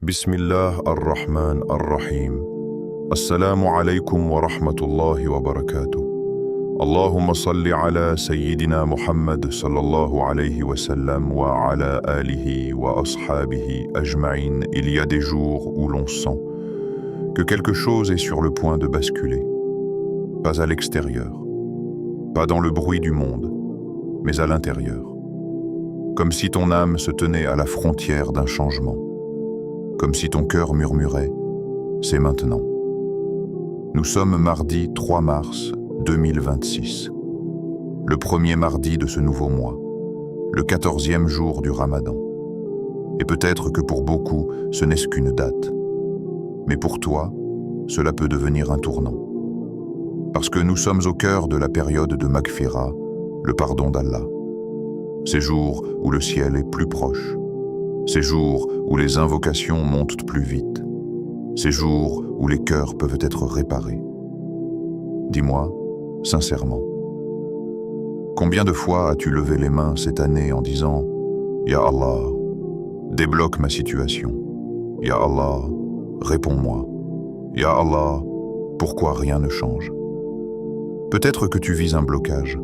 بسم الله الرحمن الرحيم. السلام عليكم ورحمة الله وبركاته. اللهم صل على سيدنا محمد صلى الله عليه وسلم وعلى آله وأصحابه أجمعين. Il y a des jours où l'on sent que quelque chose est sur le point de basculer. Pas à l'extérieur, pas dans le bruit du monde, mais à l'intérieur. Comme si ton âme se tenait à la frontière d'un changement. Comme si ton cœur murmurait « c'est maintenant ». Nous sommes mardi 3 mars 2026, le premier mardi de ce nouveau mois, le 14e jour du Ramadan. Et peut-être que pour beaucoup, ce n'est qu'une date. Mais pour toi, cela peut devenir un tournant. Parce que nous sommes au cœur de la période de Maghfira, le pardon d'Allah. Ces jours où le ciel est plus proche. Ces jours où les invocations montent plus vite. Ces jours où les cœurs peuvent être réparés. Dis-moi, sincèrement, combien de fois as-tu levé les mains cette année en disant « Ya Allah, débloque ma situation. Ya Allah, réponds-moi. Ya Allah, pourquoi rien ne change ?» Peut-être que tu vis un blocage,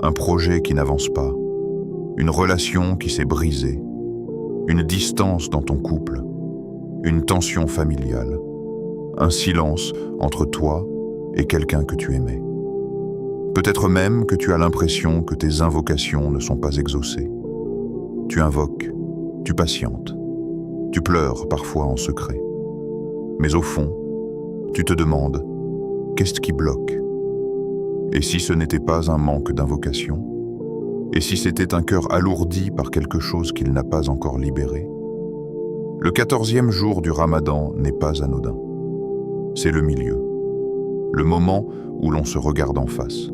un projet qui n'avance pas, une relation qui s'est brisée, une distance dans ton couple, une tension familiale, un silence entre toi et quelqu'un que tu aimais. Peut-être même que tu as l'impression que tes invocations ne sont pas exaucées. Tu invoques, tu patientes, tu pleures parfois en secret. Mais au fond, tu te demandes, qu'est-ce qui bloque? Et si ce n'était pas un manque d'invocation? Et si c'était un cœur alourdi par quelque chose qu'il n'a pas encore libéré? Le 14e jour du Ramadan n'est pas anodin. C'est le milieu. Le moment où l'on se regarde en face.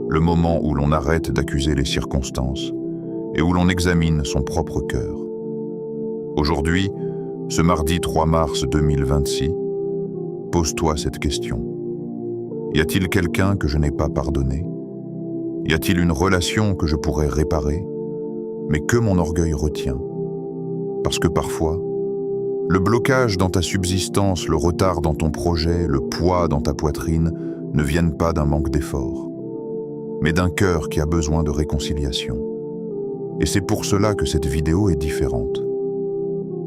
Le moment où l'on arrête d'accuser les circonstances et où l'on examine son propre cœur. Aujourd'hui, ce mardi 3 mars 2026, pose-toi cette question. Y a-t-il quelqu'un que je n'ai pas pardonné? Y a-t-il une relation que je pourrais réparer, mais que mon orgueil retient? Parce que parfois, le blocage dans ta subsistance, le retard dans ton projet, le poids dans ta poitrine ne viennent pas d'un manque d'effort, mais d'un cœur qui a besoin de réconciliation. Et c'est pour cela que cette vidéo est différente.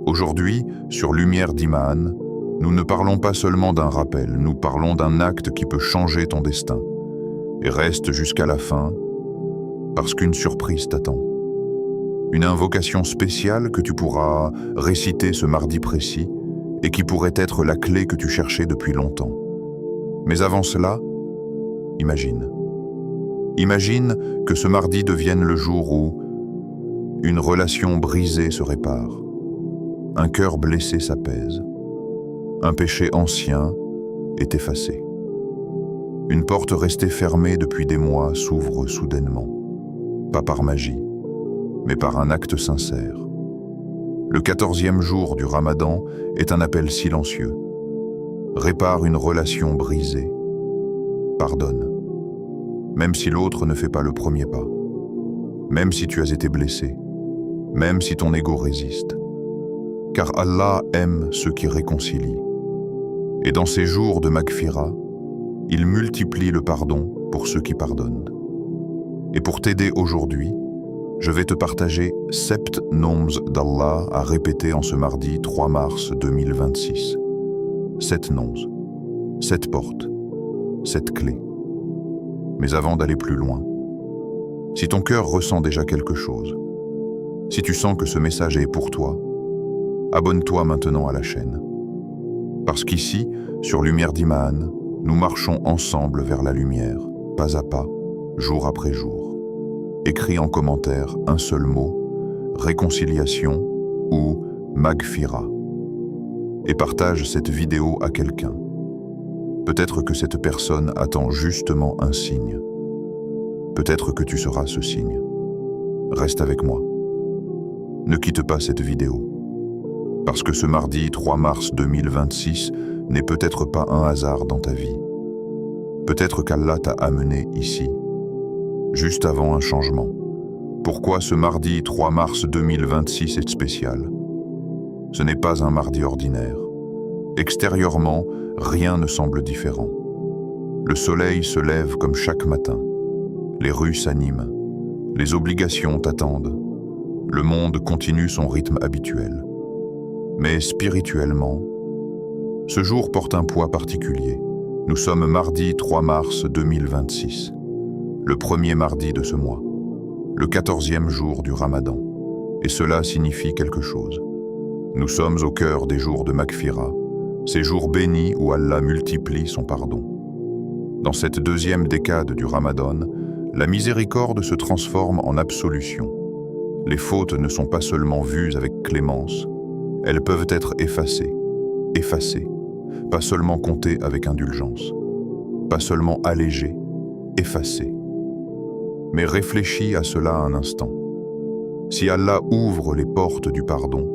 Aujourd'hui, sur Lumière d'Iman, nous ne parlons pas seulement d'un rappel, nous parlons d'un acte qui peut changer ton destin. Et reste jusqu'à la fin, parce qu'une surprise t'attend. Une invocation spéciale que tu pourras réciter ce mardi précis et qui pourrait être la clé que tu cherchais depuis longtemps. Mais avant cela, imagine. Imagine que ce mardi devienne le jour où une relation brisée se répare, un cœur blessé s'apaise, un péché ancien est effacé. Une porte restée fermée depuis des mois s'ouvre soudainement, pas par magie, mais par un acte sincère. Le 14e jour du Ramadan est un appel silencieux. Répare une relation brisée. Pardonne. Même si l'autre ne fait pas le premier pas. Même si tu as été blessé. Même si ton ego résiste. Car Allah aime ceux qui réconcilient. Et dans ces jours de Maghfira, il multiplie le pardon pour ceux qui pardonnent. Et pour t'aider aujourd'hui, je vais te partager 7 noms d'Allah à répéter en ce mardi 3 mars 2026. 7 noms, 7 portes, 7 clés. Mais avant d'aller plus loin, si ton cœur ressent déjà quelque chose, si tu sens que ce message est pour toi, abonne-toi maintenant à la chaîne. Parce qu'ici, sur Lumière d'Iman, nous marchons ensemble vers la lumière, pas à pas, jour après jour. Écris en commentaire un seul mot, réconciliation ou Maghfira. Et partage cette vidéo à quelqu'un. Peut-être que cette personne attend justement un signe. Peut-être que tu seras ce signe. Reste avec moi. Ne quitte pas cette vidéo. Parce que ce mardi 3 mars 2026 n'est peut-être pas un hasard dans ta vie. Peut-être qu'Allah t'a amené ici, juste avant un changement. Pourquoi ce mardi 3 mars 2026 est spécial? Ce n'est pas un mardi ordinaire. Extérieurement, rien ne semble différent. Le soleil se lève comme chaque matin. Les rues s'animent. Les obligations t'attendent. Le monde continue son rythme habituel. Mais spirituellement, ce jour porte un poids particulier. Nous sommes mardi 3 mars 2026, le premier mardi de ce mois, le 14e jour du Ramadan. Et cela signifie quelque chose. Nous sommes au cœur des jours de Maghfira, ces jours bénis où Allah multiplie son pardon. Dans cette deuxième décade du Ramadan, la miséricorde se transforme en absolution. Les fautes ne sont pas seulement vues avec clémence, elles peuvent être effacées, pas seulement comptées avec indulgence, pas seulement allégées, effacées. Mais réfléchis à cela un instant. Si Allah ouvre les portes du pardon,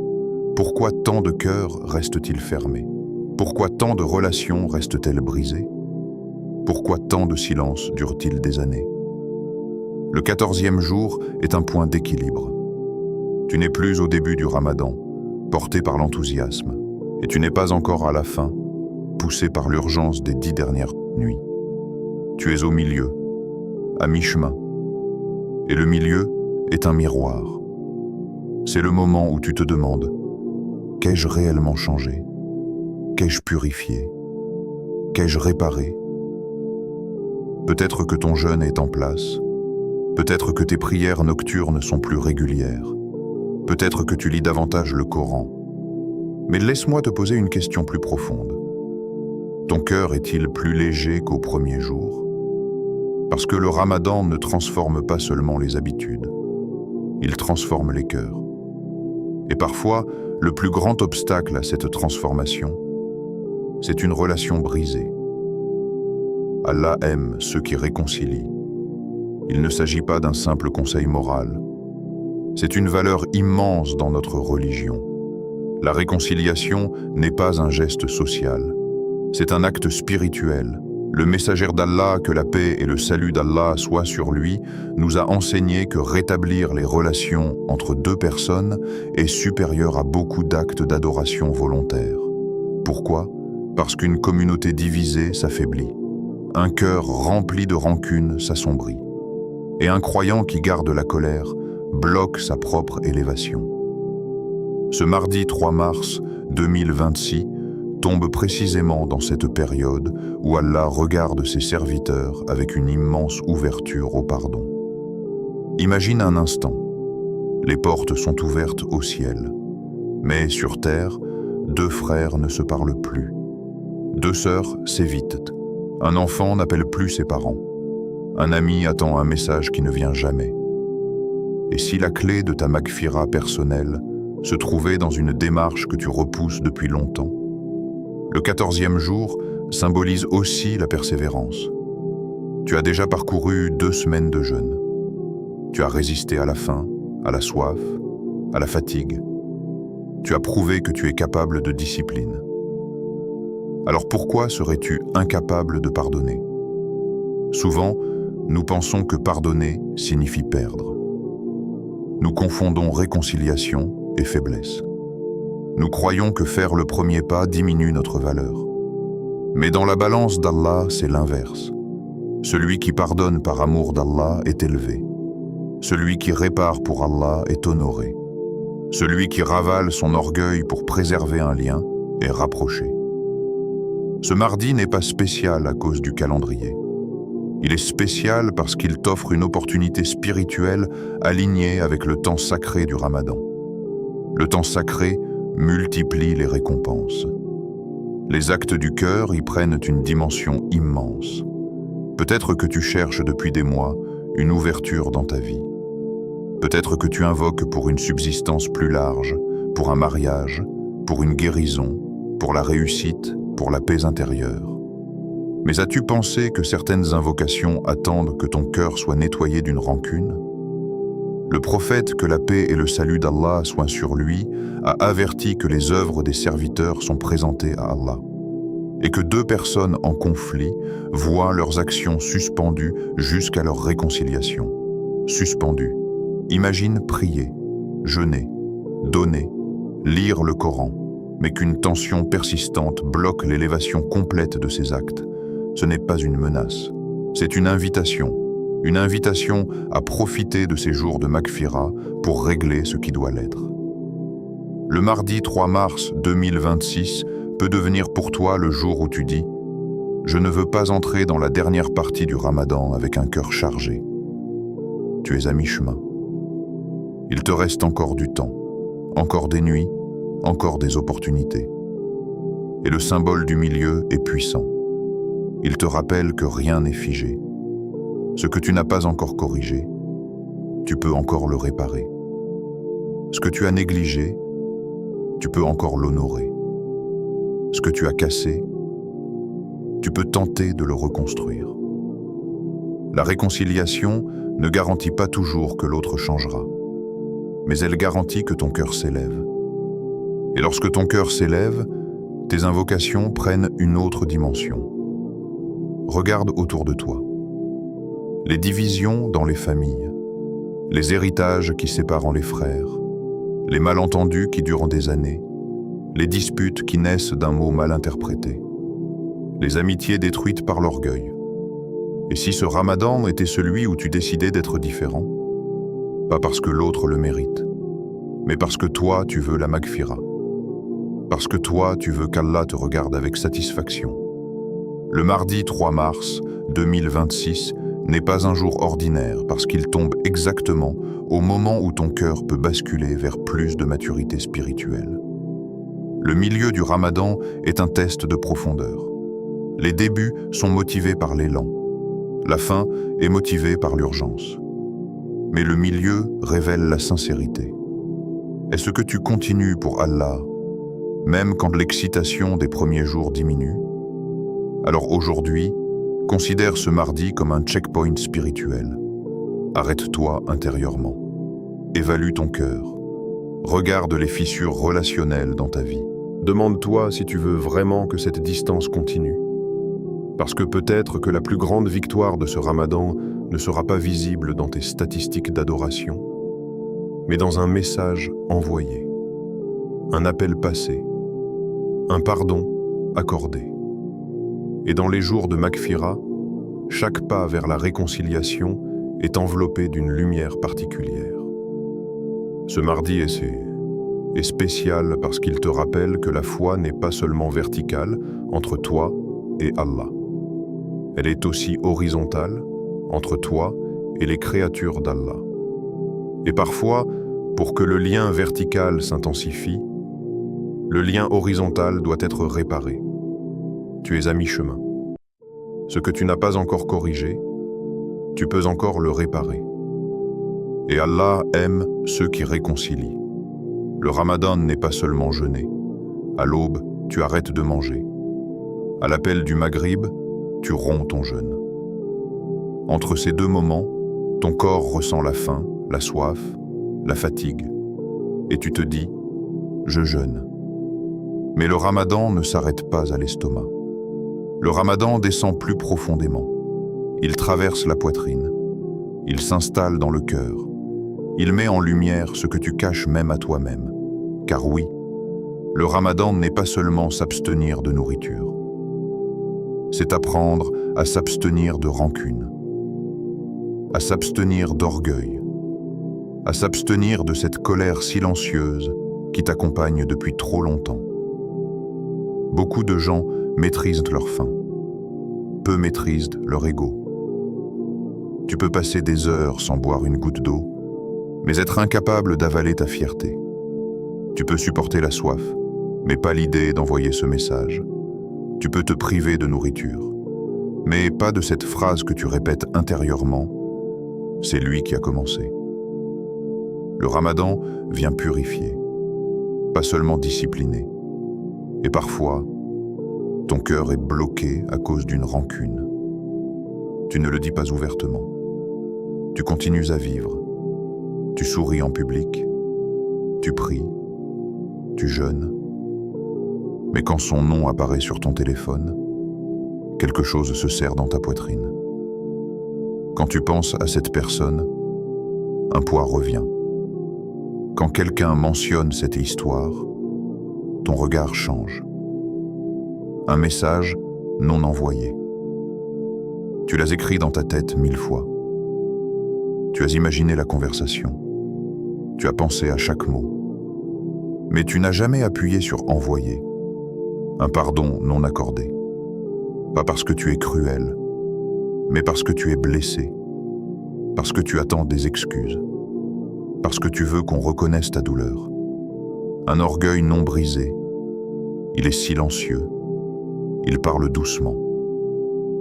pourquoi tant de cœurs restent-ils fermés? Pourquoi tant de relations restent-elles brisées? Pourquoi tant de silences durent-ils des années? Le 14e jour est un point d'équilibre. Tu n'es plus au début du Ramadan, porté par l'enthousiasme, et tu n'es pas encore à la fin, poussé par l'urgence des 10 dernières nuits. Tu es au milieu, à mi-chemin, et le milieu est un miroir. C'est le moment où tu te demandes, qu'ai-je réellement changé? Qu'ai-je purifié? Qu'ai-je réparé? Peut-être que ton jeûne est en place, peut-être que tes prières nocturnes sont plus régulières, peut-être que tu lis davantage le Coran. Mais laisse-moi te poser une question plus profonde. Ton cœur est-il plus léger qu'au premier jour? Parce que le Ramadan ne transforme pas seulement les habitudes, il transforme les cœurs. Et parfois, le plus grand obstacle à cette transformation, c'est une relation brisée. Allah aime ceux qui réconcilient. Il ne s'agit pas d'un simple conseil moral. C'est une valeur immense dans notre religion. La réconciliation n'est pas un geste social. C'est un acte spirituel. Le messager d'Allah, que la paix et le salut d'Allah soient sur lui, nous a enseigné que rétablir les relations entre deux personnes est supérieur à beaucoup d'actes d'adoration volontaire. Pourquoi? Parce qu'une communauté divisée s'affaiblit. Un cœur rempli de rancune s'assombrit. Et un croyant qui garde la colère bloque sa propre élévation. Ce mardi 3 mars 2026 tombe précisément dans cette période où Allah regarde ses serviteurs avec une immense ouverture au pardon. Imagine un instant. Les portes sont ouvertes au ciel. Mais sur terre, deux frères ne se parlent plus. Deux sœurs s'évitent. Un enfant n'appelle plus ses parents. Un ami attend un message qui ne vient jamais. Et si la clé de ta Maghfira personnelle se trouvait dans une démarche que tu repousses depuis longtemps? Le 14e jour symbolise aussi la persévérance. Tu as déjà parcouru 2 semaines de jeûne. Tu as résisté à la faim, à la soif, à la fatigue. Tu as prouvé que tu es capable de discipline. Alors pourquoi serais-tu incapable de pardonner? Souvent, nous pensons que pardonner signifie perdre. Nous confondons réconciliation et faiblesse. Nous croyons que faire le premier pas diminue notre valeur. Mais dans la balance d'Allah, c'est l'inverse. Celui qui pardonne par amour d'Allah est élevé. Celui qui répare pour Allah est honoré. Celui qui ravale son orgueil pour préserver un lien est rapproché. Ce mardi n'est pas spécial à cause du calendrier. Il est spécial parce qu'il t'offre une opportunité spirituelle alignée avec le temps sacré du Ramadan. Le temps sacré multiplie les récompenses. Les actes du cœur y prennent une dimension immense. Peut-être que tu cherches depuis des mois une ouverture dans ta vie. Peut-être que tu invoques pour une subsistance plus large, pour un mariage, pour une guérison, pour la réussite, pour la paix intérieure. Mais as-tu pensé que certaines invocations attendent que ton cœur soit nettoyé d'une rancune? Le prophète, que la paix et le salut d'Allah soient sur lui, a averti que les œuvres des serviteurs sont présentées à Allah, et que 2 personnes en conflit voient leurs actions suspendues jusqu'à leur réconciliation. Suspendues. Imagine prier, jeûner, donner, lire le Coran, mais qu'une tension persistante bloque l'élévation complète de ses actes, ce n'est pas une menace, c'est une invitation à profiter de ces jours de Maghfira pour régler ce qui doit l'être. Le mardi 3 mars 2026 peut devenir pour toi le jour où tu dis « Je ne veux pas entrer dans la dernière partie du Ramadan avec un cœur chargé ». Tu es à mi-chemin. Il te reste encore du temps, encore des nuits, encore des opportunités. Et le symbole du milieu est puissant. Il te rappelle que rien n'est figé. Ce que tu n'as pas encore corrigé, tu peux encore le réparer. Ce que tu as négligé, tu peux encore l'honorer. Ce que tu as cassé, tu peux tenter de le reconstruire. La réconciliation ne garantit pas toujours que l'autre changera, mais elle garantit que ton cœur s'élève. Et lorsque ton cœur s'élève, tes invocations prennent une autre dimension. Regarde autour de toi. Les divisions dans les familles, les héritages qui séparent les frères, les malentendus qui durent des années, les disputes qui naissent d'un mot mal interprété, les amitiés détruites par l'orgueil. Et si ce Ramadan était celui où tu décidais d'être différent, pas parce que l'autre le mérite, mais parce que toi tu veux la Maghfira, parce que toi tu veux qu'Allah te regarde avec satisfaction. Le mardi 3 mars 2026 n'est pas un jour ordinaire parce qu'il tombe exactement au moment où ton cœur peut basculer vers plus de maturité spirituelle. Le milieu du Ramadan est un test de profondeur. Les débuts sont motivés par l'élan. La fin est motivée par l'urgence. Mais le milieu révèle la sincérité. Est-ce que tu continues pour Allah, même quand l'excitation des premiers jours diminue? Alors aujourd'hui, considère ce mardi comme un checkpoint spirituel. Arrête-toi intérieurement. Évalue ton cœur. Regarde les fissures relationnelles dans ta vie. Demande-toi si tu veux vraiment que cette distance continue. Parce que peut-être que la plus grande victoire de ce Ramadan ne sera pas visible dans tes statistiques d'adoration, mais dans un message envoyé, un appel passé, un pardon accordé. Et dans les jours de Maghfira, chaque pas vers la réconciliation est enveloppé d'une lumière particulière. Ce mardi est spécial parce qu'il te rappelle que la foi n'est pas seulement verticale entre toi et Allah. Elle est aussi horizontale entre toi et les créatures d'Allah. Et parfois, pour que le lien vertical s'intensifie, le lien horizontal doit être réparé. Tu es à mi-chemin. Ce que tu n'as pas encore corrigé, tu peux encore le réparer. Et Allah aime ceux qui réconcilient. Le Ramadan n'est pas seulement jeûner. À l'aube, tu arrêtes de manger. À l'appel du Maghrib, tu romps ton jeûne. Entre ces deux moments, ton corps ressent la faim, la soif, la fatigue. Et tu te dis, je jeûne. Mais le Ramadan ne s'arrête pas à l'estomac. Le Ramadan descend plus profondément. Il traverse la poitrine. Il s'installe dans le cœur. Il met en lumière ce que tu caches même à toi-même. Car oui, le Ramadan n'est pas seulement s'abstenir de nourriture. C'est apprendre à s'abstenir de rancune, à s'abstenir d'orgueil, à s'abstenir de cette colère silencieuse qui t'accompagne depuis trop longtemps. Beaucoup de gens maîtrisent leur faim, peu maîtrisent leur ego. Tu peux passer des heures sans boire une goutte d'eau, mais être incapable d'avaler ta fierté. Tu peux supporter la soif, mais pas l'idée d'envoyer ce message. Tu peux te priver de nourriture, mais pas de cette phrase que tu répètes intérieurement, c'est lui qui a commencé. Le Ramadan vient purifier, pas seulement discipliner. Et parfois, ton cœur est bloqué à cause d'une rancune. Tu ne le dis pas ouvertement. Tu continues à vivre. Tu souris en public. Tu pries. Tu jeûnes. Mais quand son nom apparaît sur ton téléphone, quelque chose se serre dans ta poitrine. Quand tu penses à cette personne, un poids revient. Quand quelqu'un mentionne cette histoire, ton regard change. Un message non envoyé. Tu l'as écrit dans ta tête 1000 fois. Tu as imaginé la conversation. Tu as pensé à chaque mot. Mais tu n'as jamais appuyé sur envoyer. Un pardon non accordé. Pas parce que tu es cruel, mais parce que tu es blessé. Parce que tu attends des excuses. Parce que tu veux qu'on reconnaisse ta douleur. Un orgueil non brisé. Il est silencieux. Il parle doucement.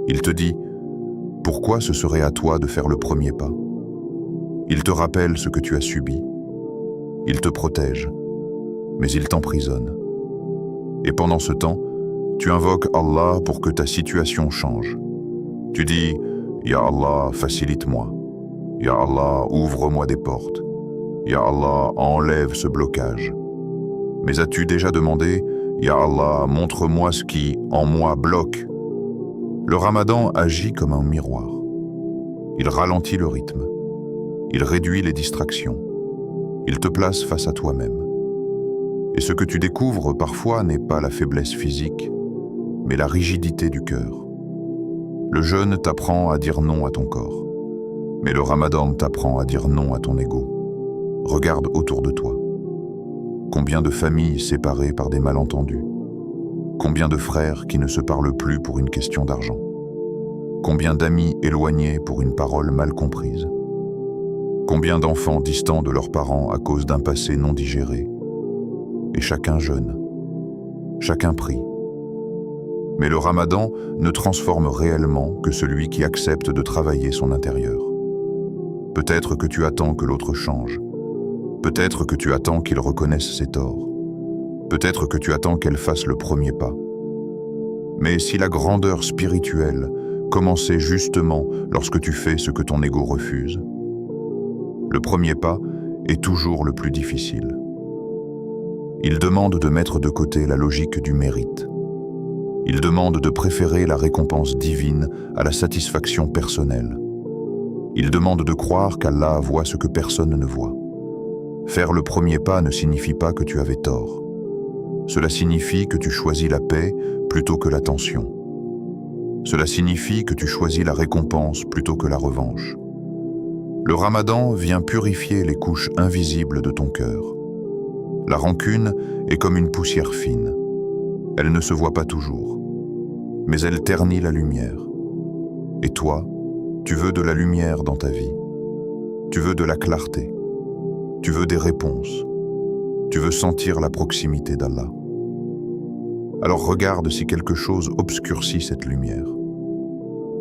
Il te dit « Pourquoi ce serait à toi de faire le premier pas ?» Il te rappelle ce que tu as subi. Il te protège, mais il t'emprisonne. Et pendant ce temps, tu invoques Allah pour que ta situation change. Tu dis « Ya Allah, facilite-moi. Ya Allah, ouvre-moi des portes. Ya Allah, enlève ce blocage. » Mais as-tu déjà demandé « Ya Allah, montre-moi ce qui, en moi, bloque ?» Le Ramadan agit comme un miroir. Il ralentit le rythme. Il réduit les distractions. Il te place face à toi-même. Et ce que tu découvres parfois n'est pas la faiblesse physique, mais la rigidité du cœur. Le jeûne t'apprend à dire non à ton corps, mais le Ramadan t'apprend à dire non à ton ego. Regarde autour de toi. Combien de familles séparées par des malentendus? Combien de frères qui ne se parlent plus pour une question d'argent? Combien d'amis éloignés pour une parole mal comprise? Combien d'enfants distants de leurs parents à cause d'un passé non digéré? Et chacun jeûne, chacun prie. Mais le Ramadan ne transforme réellement que celui qui accepte de travailler son intérieur. Peut-être que tu attends que l'autre change. Peut-être que tu attends qu'il reconnaisse ses torts. Peut-être que tu attends qu'elle fasse le premier pas. Mais si la grandeur spirituelle commençait justement lorsque tu fais ce que ton ego refuse, le premier pas est toujours le plus difficile. Il demande de mettre de côté la logique du mérite. Il demande de préférer la récompense divine à la satisfaction personnelle. Il demande de croire qu'Allah voit ce que personne ne voit. Faire le premier pas ne signifie pas que tu avais tort. Cela signifie que tu choisis la paix plutôt que la tension. Cela signifie que tu choisis la récompense plutôt que la revanche. Le Ramadan vient purifier les couches invisibles de ton cœur. La rancune est comme une poussière fine. Elle ne se voit pas toujours, mais elle ternit la lumière. Et toi, tu veux de la lumière dans ta vie. Tu veux de la clarté. Tu veux des réponses. Tu veux sentir la proximité d'Allah. Alors regarde si quelque chose obscurcit cette lumière.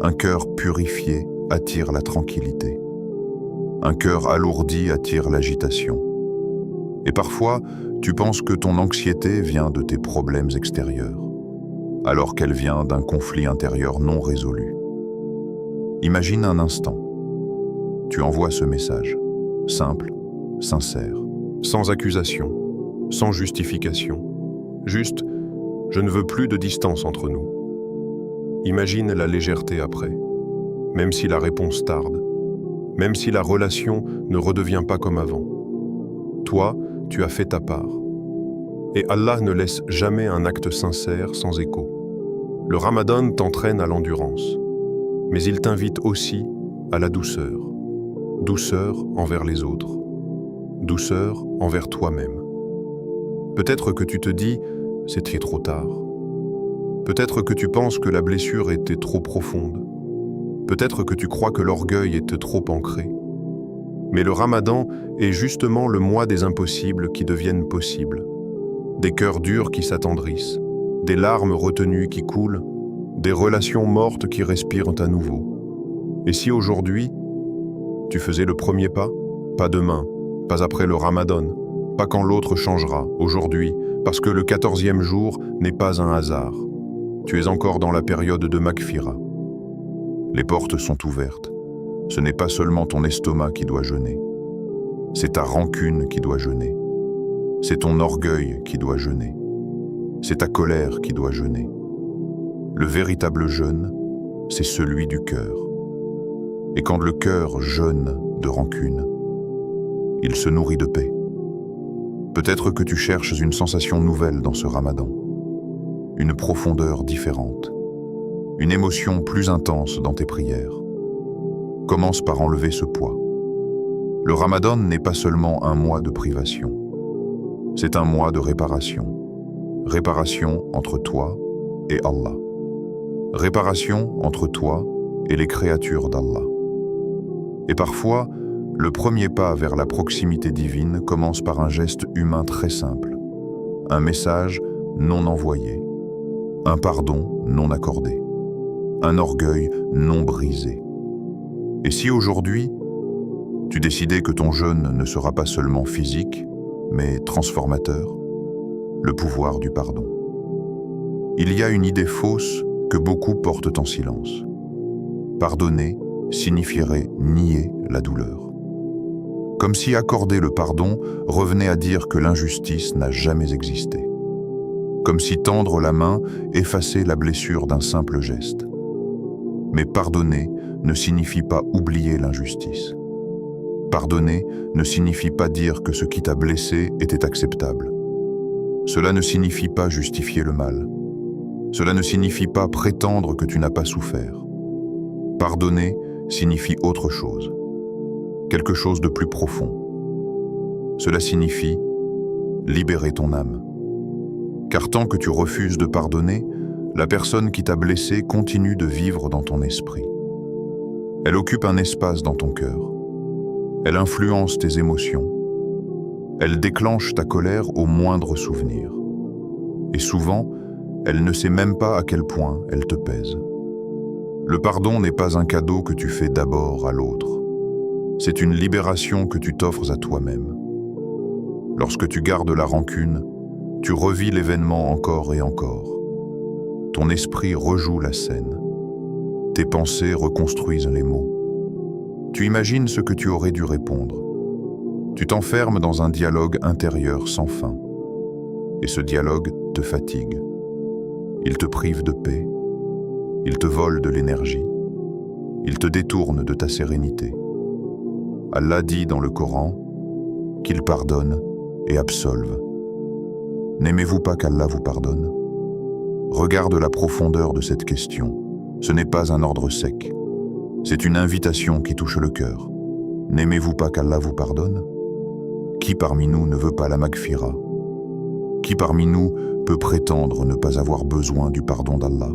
Un cœur purifié attire la tranquillité. Un cœur alourdi attire l'agitation. Et parfois, tu penses que ton anxiété vient de tes problèmes extérieurs, alors qu'elle vient d'un conflit intérieur non résolu. Imagine un instant. Tu envoies ce message, simple, sincère, sans accusation, sans justification. Juste, je ne veux plus de distance entre nous. Imagine la légèreté après, même si la réponse tarde, même si la relation ne redevient pas comme avant. Toi, tu as fait ta part. Et Allah ne laisse jamais un acte sincère sans écho. Le Ramadan t'entraîne à l'endurance, mais il t'invite aussi à la douceur. Douceur envers les autres. Douceur envers toi-même. Peut-être que tu te dis, c'était trop tard. Peut-être que tu penses que la blessure était trop profonde. Peut-être que tu crois que l'orgueil était trop ancré. Mais le Ramadan est justement le mois des impossibles qui deviennent possibles. Des cœurs durs qui s'attendrissent, des larmes retenues qui coulent, des relations mortes qui respirent à nouveau. Et si aujourd'hui, tu faisais le premier pas, pas demain, pas après le Ramadan, pas quand l'autre changera, aujourd'hui, parce que le 14e jour n'est pas un hasard. Tu es encore dans la période de Maghfira. Les portes sont ouvertes. Ce n'est pas seulement ton estomac qui doit jeûner. C'est ta rancune qui doit jeûner. C'est ton orgueil qui doit jeûner. C'est ta colère qui doit jeûner. Le véritable jeûne, c'est celui du cœur. Et quand le cœur jeûne de rancune, il se nourrit de paix. Peut-être que tu cherches une sensation nouvelle dans ce ramadan, une profondeur différente, une émotion plus intense dans tes prières. Commence par enlever ce poids. Le ramadan n'est pas seulement un mois de privation, c'est un mois de réparation. Réparation entre toi et Allah. Réparation entre toi et les créatures d'Allah. Et parfois, le premier pas vers la proximité divine commence par un geste humain très simple, un message non envoyé, un pardon non accordé, un orgueil non brisé. Et si aujourd'hui, tu décidais que ton jeûne ne sera pas seulement physique, mais transformateur, le pouvoir du pardon. Il y a une idée fausse que beaucoup portent en silence. Pardonner signifierait nier la douleur. Comme si accorder le pardon revenait à dire que l'injustice n'a jamais existé. Comme si tendre la main effaçait la blessure d'un simple geste. Mais pardonner ne signifie pas oublier l'injustice. Pardonner ne signifie pas dire que ce qui t'a blessé était acceptable. Cela ne signifie pas justifier le mal. Cela ne signifie pas prétendre que tu n'as pas souffert. Pardonner signifie autre chose, quelque chose de plus profond. Cela signifie libérer ton âme. Car tant que tu refuses de pardonner, la personne qui t'a blessé continue de vivre dans ton esprit. Elle occupe un espace dans ton cœur. Elle influence tes émotions. Elle déclenche ta colère au moindre souvenir. Et souvent, elle ne sait même pas à quel point elle te pèse. Le pardon n'est pas un cadeau que tu fais d'abord à l'autre. C'est une libération que tu t'offres à toi-même. Lorsque tu gardes la rancune, tu revis l'événement encore et encore. Ton esprit rejoue la scène. Tes pensées reconstruisent les mots. Tu imagines ce que tu aurais dû répondre. Tu t'enfermes dans un dialogue intérieur sans fin. Et ce dialogue te fatigue. Il te prive de paix. Il te vole de l'énergie. Il te détourne de ta sérénité. Allah dit dans le Coran qu'il pardonne et absolve. N'aimez-vous pas qu'Allah vous pardonne? Regarde la profondeur de cette question. Ce n'est pas un ordre sec. C'est une invitation qui touche le cœur. N'aimez-vous pas qu'Allah vous pardonne? Qui parmi nous ne veut pas la maghfira? Qui parmi nous peut prétendre ne pas avoir besoin du pardon d'Allah?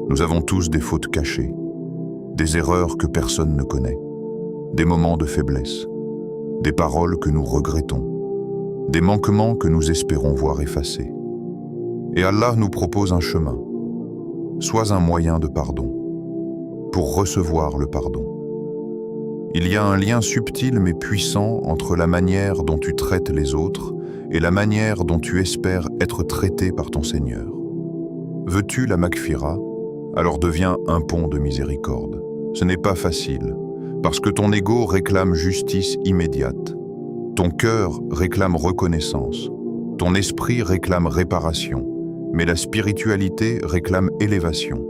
Nous avons tous des fautes cachées, des erreurs que personne ne connaît, des moments de faiblesse, des paroles que nous regrettons, des manquements que nous espérons voir effacés. Et Allah nous propose un chemin. Sois un moyen de pardon, pour recevoir le pardon. Il y a un lien subtil mais puissant entre la manière dont tu traites les autres et la manière dont tu espères être traité par ton Seigneur. Veux-tu la maghfira? Alors deviens un pont de miséricorde. Ce n'est pas facile, parce que ton ego réclame justice immédiate. Ton cœur réclame reconnaissance. Ton esprit réclame réparation. Mais la spiritualité réclame élévation.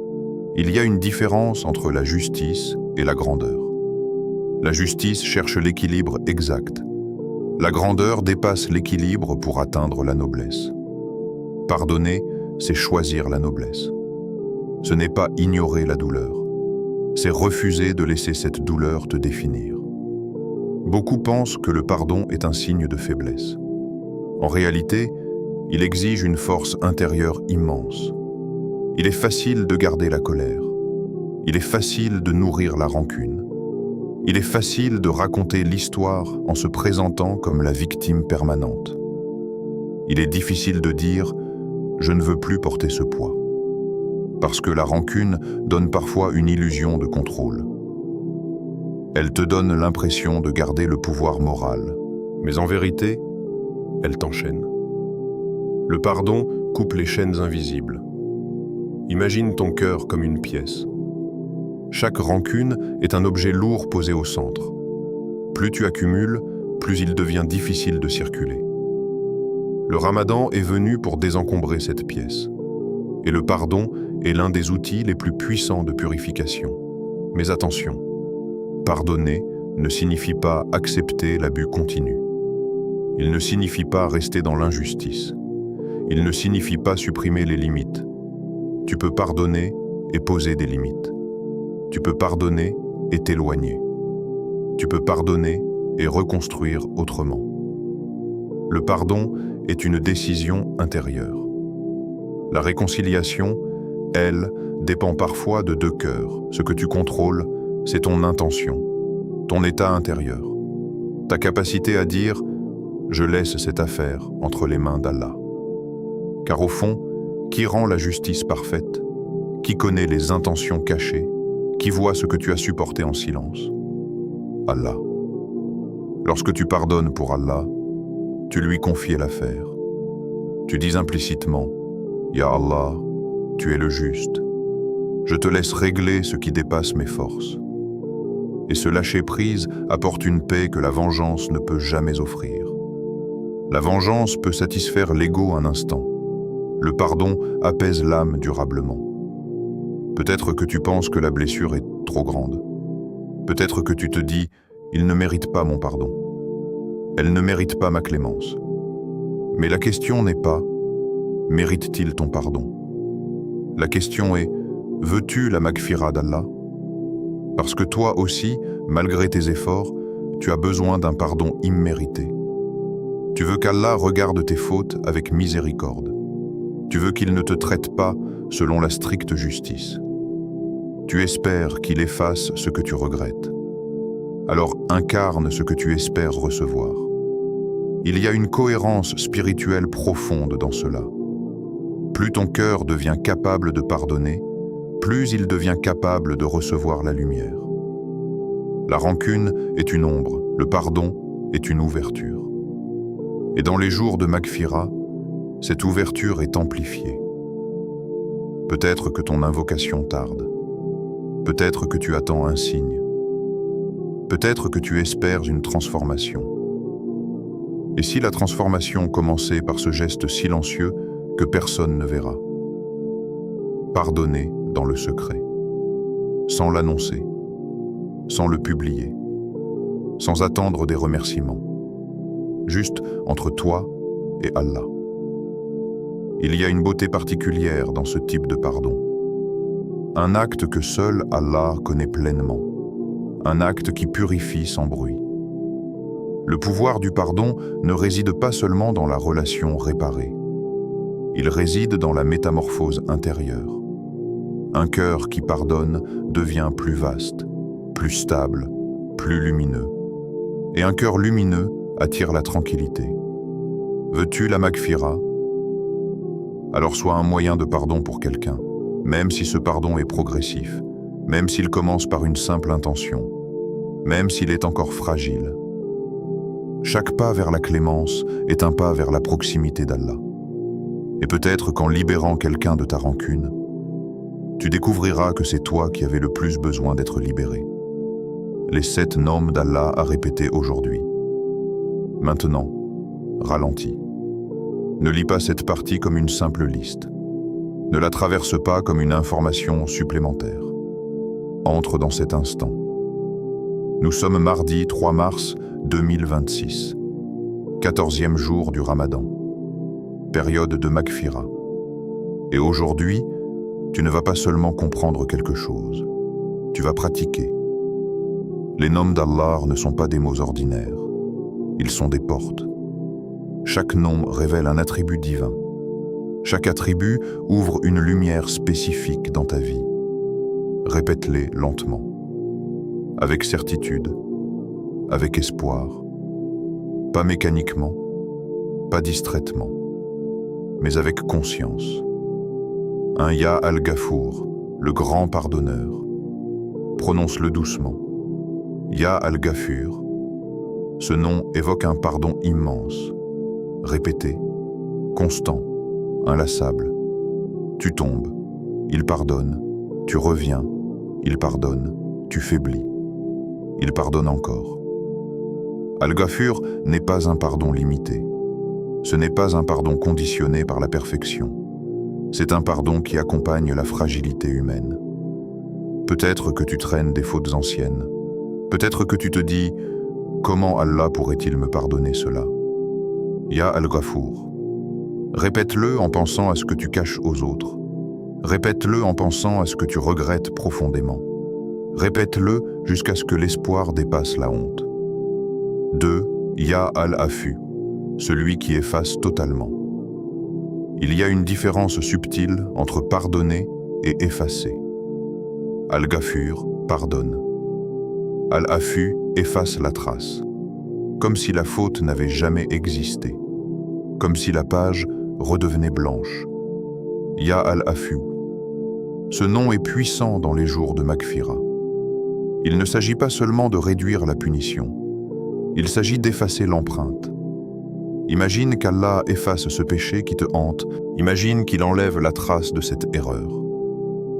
Il y a une différence entre la justice et la grandeur. La justice cherche l'équilibre exact. La grandeur dépasse l'équilibre pour atteindre la noblesse. Pardonner, c'est choisir la noblesse. Ce n'est pas ignorer la douleur. C'est refuser de laisser cette douleur te définir. Beaucoup pensent que le pardon est un signe de faiblesse. En réalité, il exige une force intérieure immense. Il est facile de garder la colère. Il est facile de nourrir la rancune. Il est facile de raconter l'histoire en se présentant comme la victime permanente. Il est difficile de dire « je ne veux plus porter ce poids ». Parce que la rancune donne parfois une illusion de contrôle. Elle te donne l'impression de garder le pouvoir moral. Mais en vérité, elle t'enchaîne. Le pardon coupe les chaînes invisibles. Imagine ton cœur comme une pièce. Chaque rancune est un objet lourd posé au centre. Plus tu accumules, plus il devient difficile de circuler. Le Ramadan est venu pour désencombrer cette pièce. Et le pardon est l'un des outils les plus puissants de purification. Mais attention, pardonner ne signifie pas accepter l'abus continu. Il ne signifie pas rester dans l'injustice. Il ne signifie pas supprimer les limites. Tu peux pardonner et poser des limites. Tu peux pardonner et t'éloigner. Tu peux pardonner et reconstruire autrement. Le pardon est une décision intérieure. La réconciliation, elle, dépend parfois de deux cœurs. Ce que tu contrôles, c'est ton intention, ton état intérieur, ta capacité à dire « je laisse cette affaire entre les mains d'Allah ». Car au fond, qui rend la justice parfaite? Qui connaît les intentions cachées? Qui voit ce que tu as supporté en silence? Allah. Lorsque tu pardonnes pour Allah, tu lui confies l'affaire. Tu dis implicitement « Ya Allah, tu es le juste. Je te laisse régler ce qui dépasse mes forces. » Et ce lâcher-prise apporte une paix que la vengeance ne peut jamais offrir. La vengeance peut satisfaire l'ego un instant. Le pardon apaise l'âme durablement. Peut-être que tu penses que la blessure est trop grande. Peut-être que tu te dis « il ne mérite pas mon pardon. Elle ne mérite pas ma clémence. » Mais la question n'est pas « mérite-t-il ton pardon ?» La question est « veux-tu la maghfira d'Allah ?» Parce que toi aussi, malgré tes efforts, tu as besoin d'un pardon immérité. Tu veux qu'Allah regarde tes fautes avec miséricorde. Tu veux qu'il ne te traite pas selon la stricte justice. Tu espères qu'il efface ce que tu regrettes. Alors incarne ce que tu espères recevoir. Il y a une cohérence spirituelle profonde dans cela. Plus ton cœur devient capable de pardonner, plus il devient capable de recevoir la lumière. La rancune est une ombre, le pardon est une ouverture. Et dans les jours de Maghfira, cette ouverture est amplifiée. Peut-être que ton invocation tarde. Peut-être que tu attends un signe. Peut-être que tu espères une transformation. Et si la transformation commençait par ce geste silencieux que personne ne verra? Pardonner dans le secret, sans l'annoncer, sans le publier, sans attendre des remerciements, juste entre toi et Allah. Il y a une beauté particulière dans ce type de pardon. Un acte que seul Allah connaît pleinement. Un acte qui purifie sans bruit. Le pouvoir du pardon ne réside pas seulement dans la relation réparée. Il réside dans la métamorphose intérieure. Un cœur qui pardonne devient plus vaste, plus stable, plus lumineux. Et un cœur lumineux attire la tranquillité. Veux-tu la maghfira? Alors sois un moyen de pardon pour quelqu'un, même si ce pardon est progressif, même s'il commence par une simple intention, même s'il est encore fragile. Chaque pas vers la clémence est un pas vers la proximité d'Allah. Et peut-être qu'en libérant quelqu'un de ta rancune, tu découvriras que c'est toi qui avais le plus besoin d'être libéré. Les 7 noms d'Allah à répéter aujourd'hui. Maintenant, ralentis. Ne lis pas cette partie comme une simple liste. Ne la traverse pas comme une information supplémentaire. Entre dans cet instant. Nous sommes mardi 3 mars 2026, 14e jour du Ramadan, période de Maghfira. Et aujourd'hui, tu ne vas pas seulement comprendre quelque chose, tu vas pratiquer. Les noms d'Allah ne sont pas des mots ordinaires, ils sont des portes. Chaque nom révèle un attribut divin. Chaque attribut ouvre une lumière spécifique dans ta vie. Répète-les lentement, avec certitude, avec espoir, pas mécaniquement, pas distraitement, mais avec conscience. Un Ya Al-Ghafour, le grand pardonneur. Prononce-le doucement. Ya Al-Ghafur. Ce nom évoque un pardon immense, répété, constant, inlassable. Tu tombes, il pardonne, tu reviens, il pardonne, tu faiblis, il pardonne encore. Al-Ghafur n'est pas un pardon limité. Ce n'est pas un pardon conditionné par la perfection. C'est un pardon qui accompagne la fragilité humaine. Peut-être que tu traînes des fautes anciennes. Peut-être que tu te dis « Comment Allah pourrait-il me pardonner cela ?» Ya Al-Ghafour. Répète-le en pensant à ce que tu caches aux autres. Répète-le en pensant à ce que tu regrettes profondément. Répète-le jusqu'à ce que l'espoir dépasse la honte. 2. Ya Al-Afu, celui qui efface totalement. Il y a une différence subtile entre pardonner et effacer. Al-Ghafur pardonne. Al-Afu efface la trace, comme si la faute n'avait jamais existé, comme si la page redevenait blanche. Ya Al-Afu. Ce nom est puissant dans les jours de Maghfira. Il ne s'agit pas seulement de réduire la punition, il s'agit d'effacer l'empreinte. Imagine qu'Allah efface ce péché qui te hante, imagine qu'il enlève la trace de cette erreur.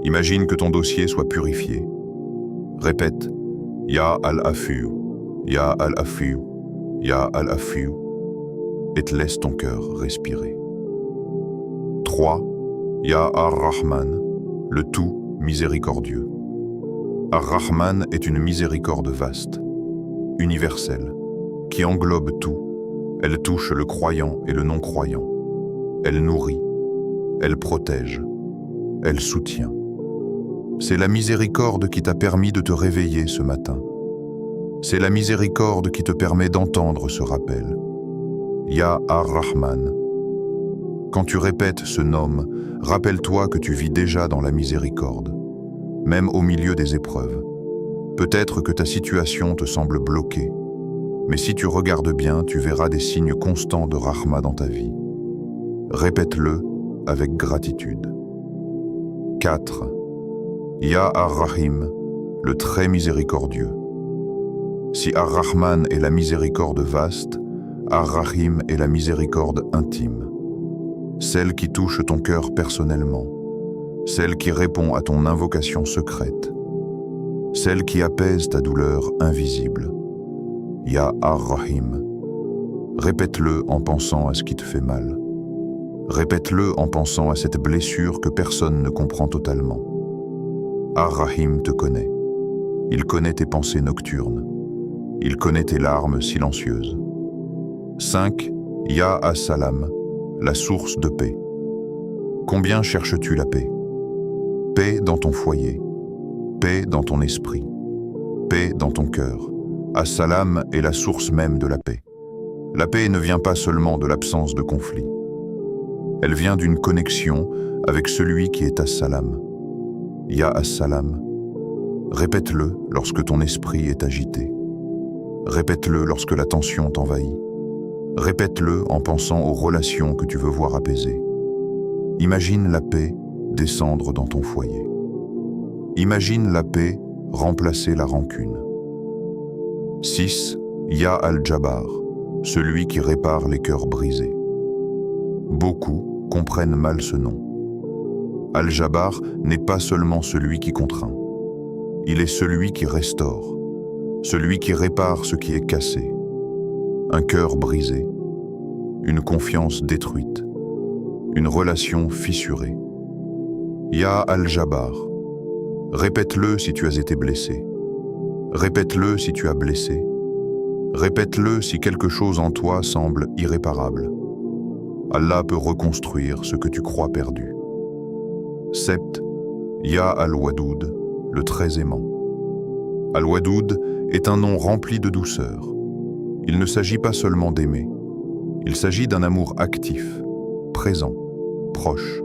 Imagine que ton dossier soit purifié. Répète, Ya Al-Afu, Ya Al-Afu, Ya Al-Afu, et te laisse ton cœur respirer. 3. Ya Ar-Rahman, le tout miséricordieux. Ar-Rahman est une miséricorde vaste, universelle, qui englobe tout. Elle touche le croyant et le non-croyant. Elle nourrit, elle protège, elle soutient. C'est la miséricorde qui t'a permis de te réveiller ce matin. C'est la miséricorde qui te permet d'entendre ce rappel. Ya Ar-Rahman. Quand tu répètes ce nom, rappelle-toi que tu vis déjà dans la miséricorde, même au milieu des épreuves. Peut-être que ta situation te semble bloquée, mais si tu regardes bien, tu verras des signes constants de Rahma dans ta vie. Répète-le avec gratitude. 4. Ya Ar-Rahim, le très miséricordieux. Si Ar-Rahman est la miséricorde vaste, Ar-Rahim est la miséricorde intime. Celle qui touche ton cœur personnellement, celle qui répond à ton invocation secrète, celle qui apaise ta douleur invisible. Ya Ar-Rahim. Répète-le en pensant à ce qui te fait mal. Répète-le en pensant à cette blessure que personne ne comprend totalement. Ar-Rahim te connaît. Il connaît tes pensées nocturnes. Il connaît tes larmes silencieuses. 5. Ya As-Salam, la source de paix. Combien cherches-tu la paix? Paix dans ton foyer, paix dans ton esprit, paix dans ton cœur. As-Salam est la source même de la paix. La paix ne vient pas seulement de l'absence de conflit. Elle vient d'une connexion avec celui qui est As-Salam. Ya As-Salam. Répète-le lorsque ton esprit est agité. Répète-le lorsque la tension t'envahit. Répète-le en pensant aux relations que tu veux voir apaisées. Imagine la paix descendre dans ton foyer. Imagine la paix remplacer la rancune. 6. Ya Al-Jabbar, celui qui répare les cœurs brisés. Beaucoup comprennent mal ce nom. Al-Jabbar n'est pas seulement celui qui contraint. Il est celui qui restaure, celui qui répare ce qui est cassé. Un cœur brisé, une confiance détruite, une relation fissurée. Ya Al-Jabbar. Répète-le si tu as été blessé. Répète-le si tu as blessé. Répète-le si quelque chose en toi semble irréparable. Allah peut reconstruire ce que tu crois perdu. 7. Ya Al-Wadoud, le très aimant. Al-Wadoud est un nom rempli de douceur. Il ne s'agit pas seulement d'aimer. Il s'agit d'un amour actif, présent, proche.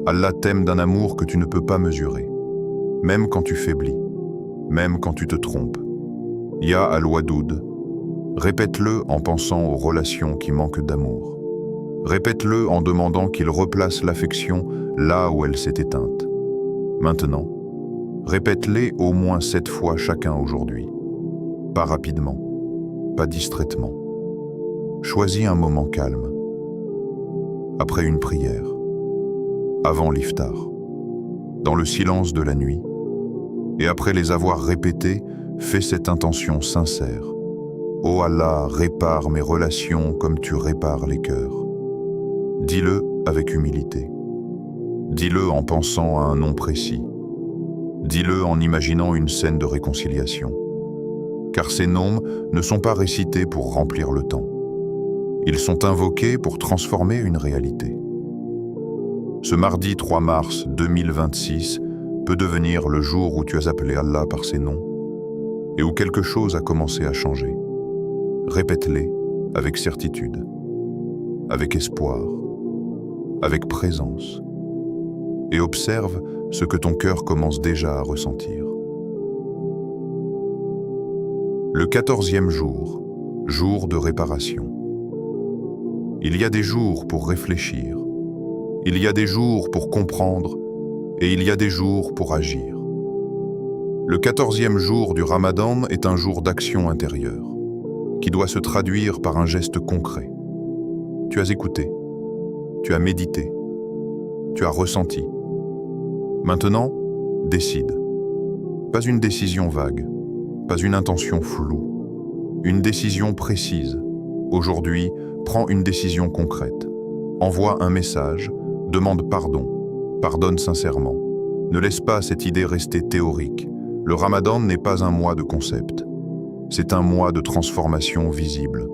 Allah t'aime d'un amour que tu ne peux pas mesurer, même quand tu faiblis, même quand tu te trompes. Ya Al-Wadoud. Répète-le en pensant aux relations qui manquent d'amour. Répète-le en demandant qu'il replace l'affection là où elle s'est éteinte. Maintenant, répète-les au moins 7 fois chacun aujourd'hui. Pas rapidement, pas distraitement. Choisis un moment calme. Après une prière, avant l'iftar, dans le silence de la nuit, et après les avoir répétés, fais cette intention sincère. Ô Allah, répare mes relations comme tu répares les cœurs. Dis-le avec humilité. Dis-le en pensant à un nom précis. Dis-le en imaginant une scène de réconciliation. Car ces noms ne sont pas récités pour remplir le temps. Ils sont invoqués pour transformer une réalité. Ce mardi 3 mars 2026 peut devenir le jour où tu as appelé Allah par ses noms et où quelque chose a commencé à changer. Répète-les avec certitude, avec espoir, avec présence, et observe ce que ton cœur commence déjà à ressentir. Le 14e jour, jour de réparation. Il y a des jours pour réfléchir, il y a des jours pour comprendre, et il y a des jours pour agir. Le 14e jour du Ramadan est un jour d'action intérieure, qui doit se traduire par un geste concret. Tu as écouté, tu as médité, tu as ressenti. Maintenant, décide. Pas une décision vague, pas une intention floue, une décision précise. Aujourd'hui, prends une décision concrète. Envoie un message, demande pardon, pardonne sincèrement. Ne laisse pas cette idée rester théorique. Le Ramadan n'est pas un mois de concept. C'est un mois de transformation visible.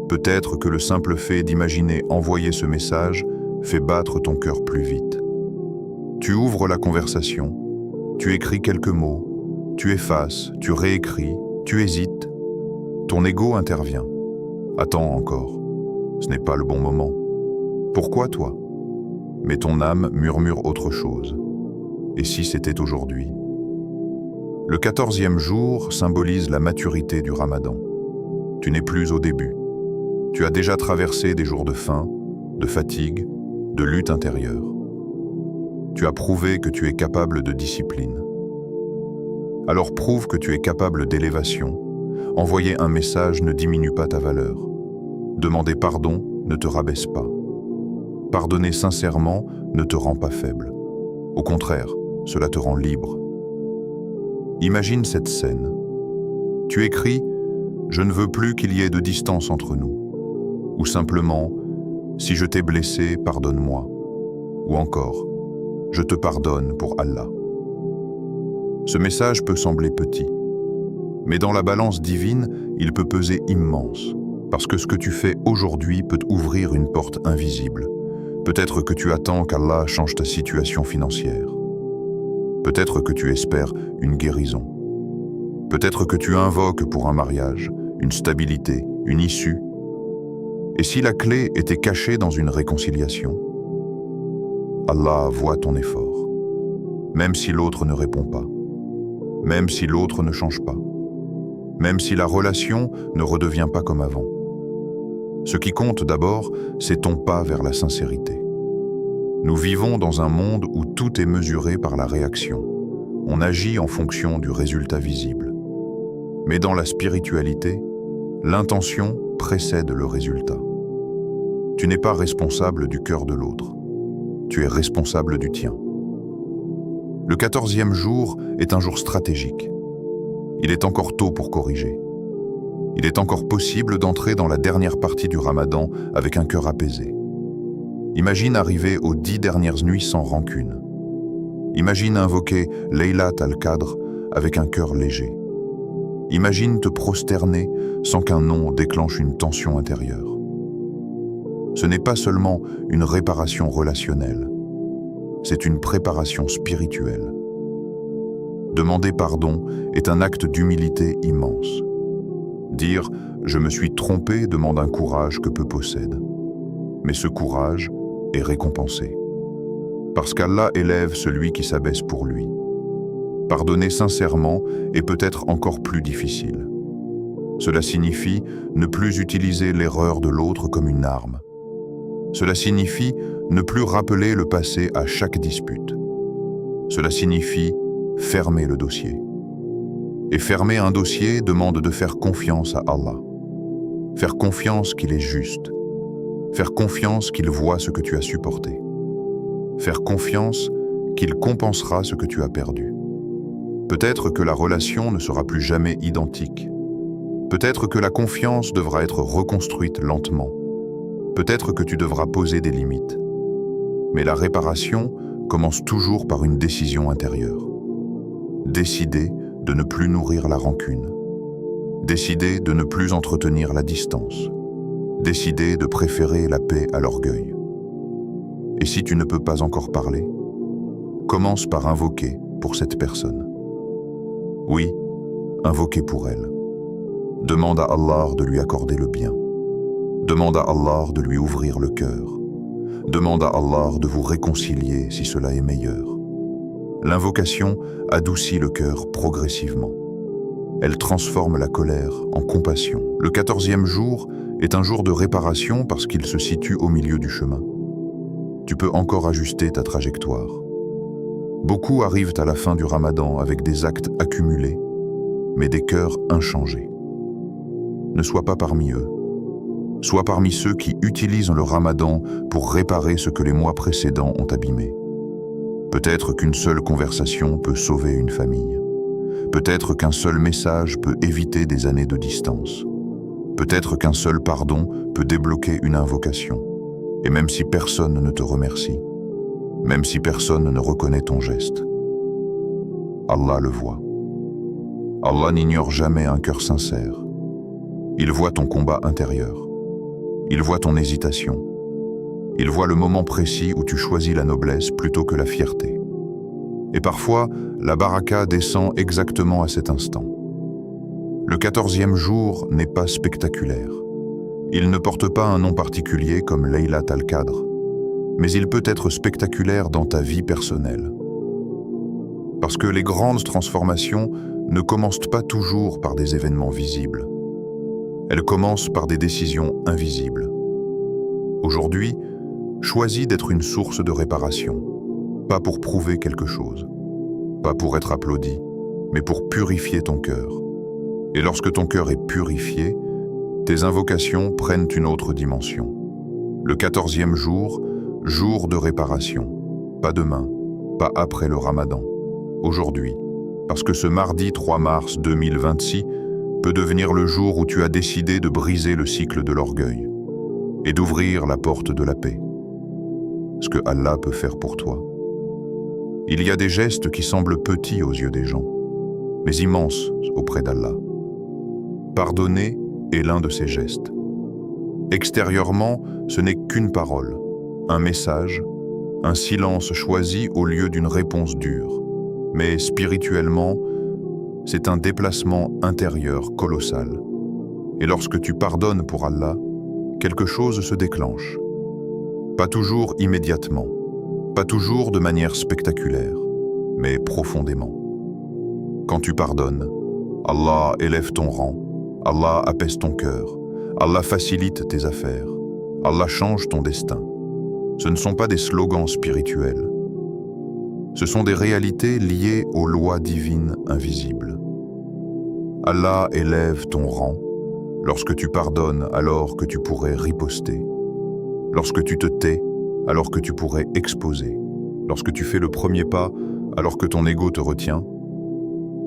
Peut-être que le simple fait d'imaginer envoyer ce message fait battre ton cœur plus vite. Tu ouvres la conversation, tu écris quelques mots, tu effaces, tu réécris, tu hésites. Ton ego intervient. Attends encore, ce n'est pas le bon moment. Pourquoi toi? Mais ton âme murmure autre chose. Et si c'était aujourd'hui? Le 14e jour symbolise la maturité du Ramadan. Tu n'es plus au début. Tu as déjà traversé des jours de faim, de fatigue, de lutte intérieure. Tu as prouvé que tu es capable de discipline. Alors prouve que tu es capable d'élévation. Envoyer un message ne diminue pas ta valeur. Demander pardon ne te rabaisse pas. Pardonner sincèrement ne te rend pas faible. Au contraire, cela te rend libre. Imagine cette scène. Tu écris « Je ne veux plus qu'il y ait de distance entre nous » ou simplement « Si je t'ai blessé, pardonne-moi » ou encore « Je te pardonne pour Allah ». Ce message peut sembler petit, mais dans la balance divine, il peut peser immense, parce que ce que tu fais aujourd'hui peut ouvrir une porte invisible. Peut-être que tu attends qu'Allah change ta situation financière. Peut-être que tu espères une guérison. Peut-être que tu invoques pour un mariage, une stabilité, une issue. Et si la clé était cachée dans une réconciliation? Allah voit ton effort, même si l'autre ne répond pas, même si l'autre ne change pas, même si la relation ne redevient pas comme avant. Ce qui compte d'abord, c'est ton pas vers la sincérité. Nous vivons dans un monde où tout est mesuré par la réaction. On agit en fonction du résultat visible. Mais dans la spiritualité, l'intention précède le résultat. Tu n'es pas responsable du cœur de l'autre. Tu es responsable du tien. Le 14e jour est un jour stratégique. Il est encore tôt pour corriger. Il est encore possible d'entrer dans la dernière partie du Ramadan avec un cœur apaisé. Imagine arriver aux 10 dernières nuits sans rancune. Imagine invoquer Laylat al-Qadr avec un cœur léger. Imagine te prosterner sans qu'un nom déclenche une tension intérieure. Ce n'est pas seulement une réparation relationnelle, c'est une préparation spirituelle. Demander pardon est un acte d'humilité immense. Dire « je me suis trompé » demande un courage que peu possèdent. Mais ce courage est récompensé. Parce qu'Allah élève celui qui s'abaisse pour lui. Pardonner sincèrement est peut-être encore plus difficile. Cela signifie ne plus utiliser l'erreur de l'autre comme une arme. Cela signifie ne plus rappeler le passé à chaque dispute. Cela signifie fermer le dossier. Et fermer un dossier demande de faire confiance à Allah. Faire confiance qu'il est juste. Faire confiance qu'il voit ce que tu as supporté. Faire confiance qu'il compensera ce que tu as perdu. Peut-être que la relation ne sera plus jamais identique. Peut-être que la confiance devra être reconstruite lentement. Peut-être que tu devras poser des limites. Mais la réparation commence toujours par une décision intérieure. Décider de ne plus nourrir la rancune. Décider de ne plus entretenir la distance. décider de préférer la paix à l'orgueil. Et si tu ne peux pas encore parler, commence par invoquer pour cette personne. Oui, invoquer pour elle. Demande à Allah de lui accorder le bien. Demande à Allah de lui ouvrir le cœur. Demande à Allah de vous réconcilier si cela est meilleur. L'invocation adoucit le cœur progressivement. Elle transforme la colère en compassion. Le 14e jour est un jour de réparation parce qu'il se situe au milieu du chemin. Tu peux encore ajuster ta trajectoire. Beaucoup arrivent à la fin du Ramadan avec des actes accumulés, mais des cœurs inchangés. Ne sois pas parmi eux. Sois parmi ceux qui utilisent le Ramadan pour réparer ce que les mois précédents ont abîmé. Peut-être qu'une seule conversation peut sauver une famille. Peut-être qu'un seul message peut éviter des années de distance. Peut-être qu'un seul pardon peut débloquer une invocation. Et même si personne ne te remercie, même si personne ne reconnaît ton geste, Allah le voit. Allah n'ignore jamais un cœur sincère. Il voit ton combat intérieur. Il voit ton hésitation. Il voit le moment précis où tu choisis la noblesse plutôt que la fierté. Et parfois, la baraka descend exactement à cet instant. Le 14e jour n'est pas spectaculaire. Il ne porte pas un nom particulier comme Laylat al-Qadr, mais il peut être spectaculaire dans ta vie personnelle. Parce que les grandes transformations ne commencent pas toujours par des événements visibles. Elles commencent par des décisions invisibles. Aujourd'hui, choisis d'être une source de réparation, pas pour prouver quelque chose, pas pour être applaudi, mais pour purifier ton cœur. Et lorsque ton cœur est purifié, tes invocations prennent une autre dimension. Le 14e jour, jour de réparation. Pas demain, pas après le Ramadan. Aujourd'hui, parce que ce mardi 3 mars 2026 peut devenir le jour où tu as décidé de briser le cycle de l'orgueil et d'ouvrir la porte de la paix. Ce que Allah peut faire pour toi. Il y a des gestes qui semblent petits aux yeux des gens, mais immenses auprès d'Allah. Pardonner est l'un de ces gestes. Extérieurement, ce n'est qu'une parole, un message, un silence choisi au lieu d'une réponse dure. Mais spirituellement, c'est un déplacement intérieur colossal. Et lorsque tu pardonnes pour Allah, quelque chose se déclenche. Pas toujours immédiatement, pas toujours de manière spectaculaire, mais profondément. Quand tu pardonnes, Allah élève ton rang, Allah apaise ton cœur, Allah facilite tes affaires, Allah change ton destin. Ce ne sont pas des slogans spirituels. Ce sont des réalités liées aux lois divines invisibles. Allah élève ton rang lorsque tu pardonnes alors que tu pourrais riposter, lorsque tu te tais alors que tu pourrais exposer, lorsque tu fais le premier pas alors que ton ego te retient.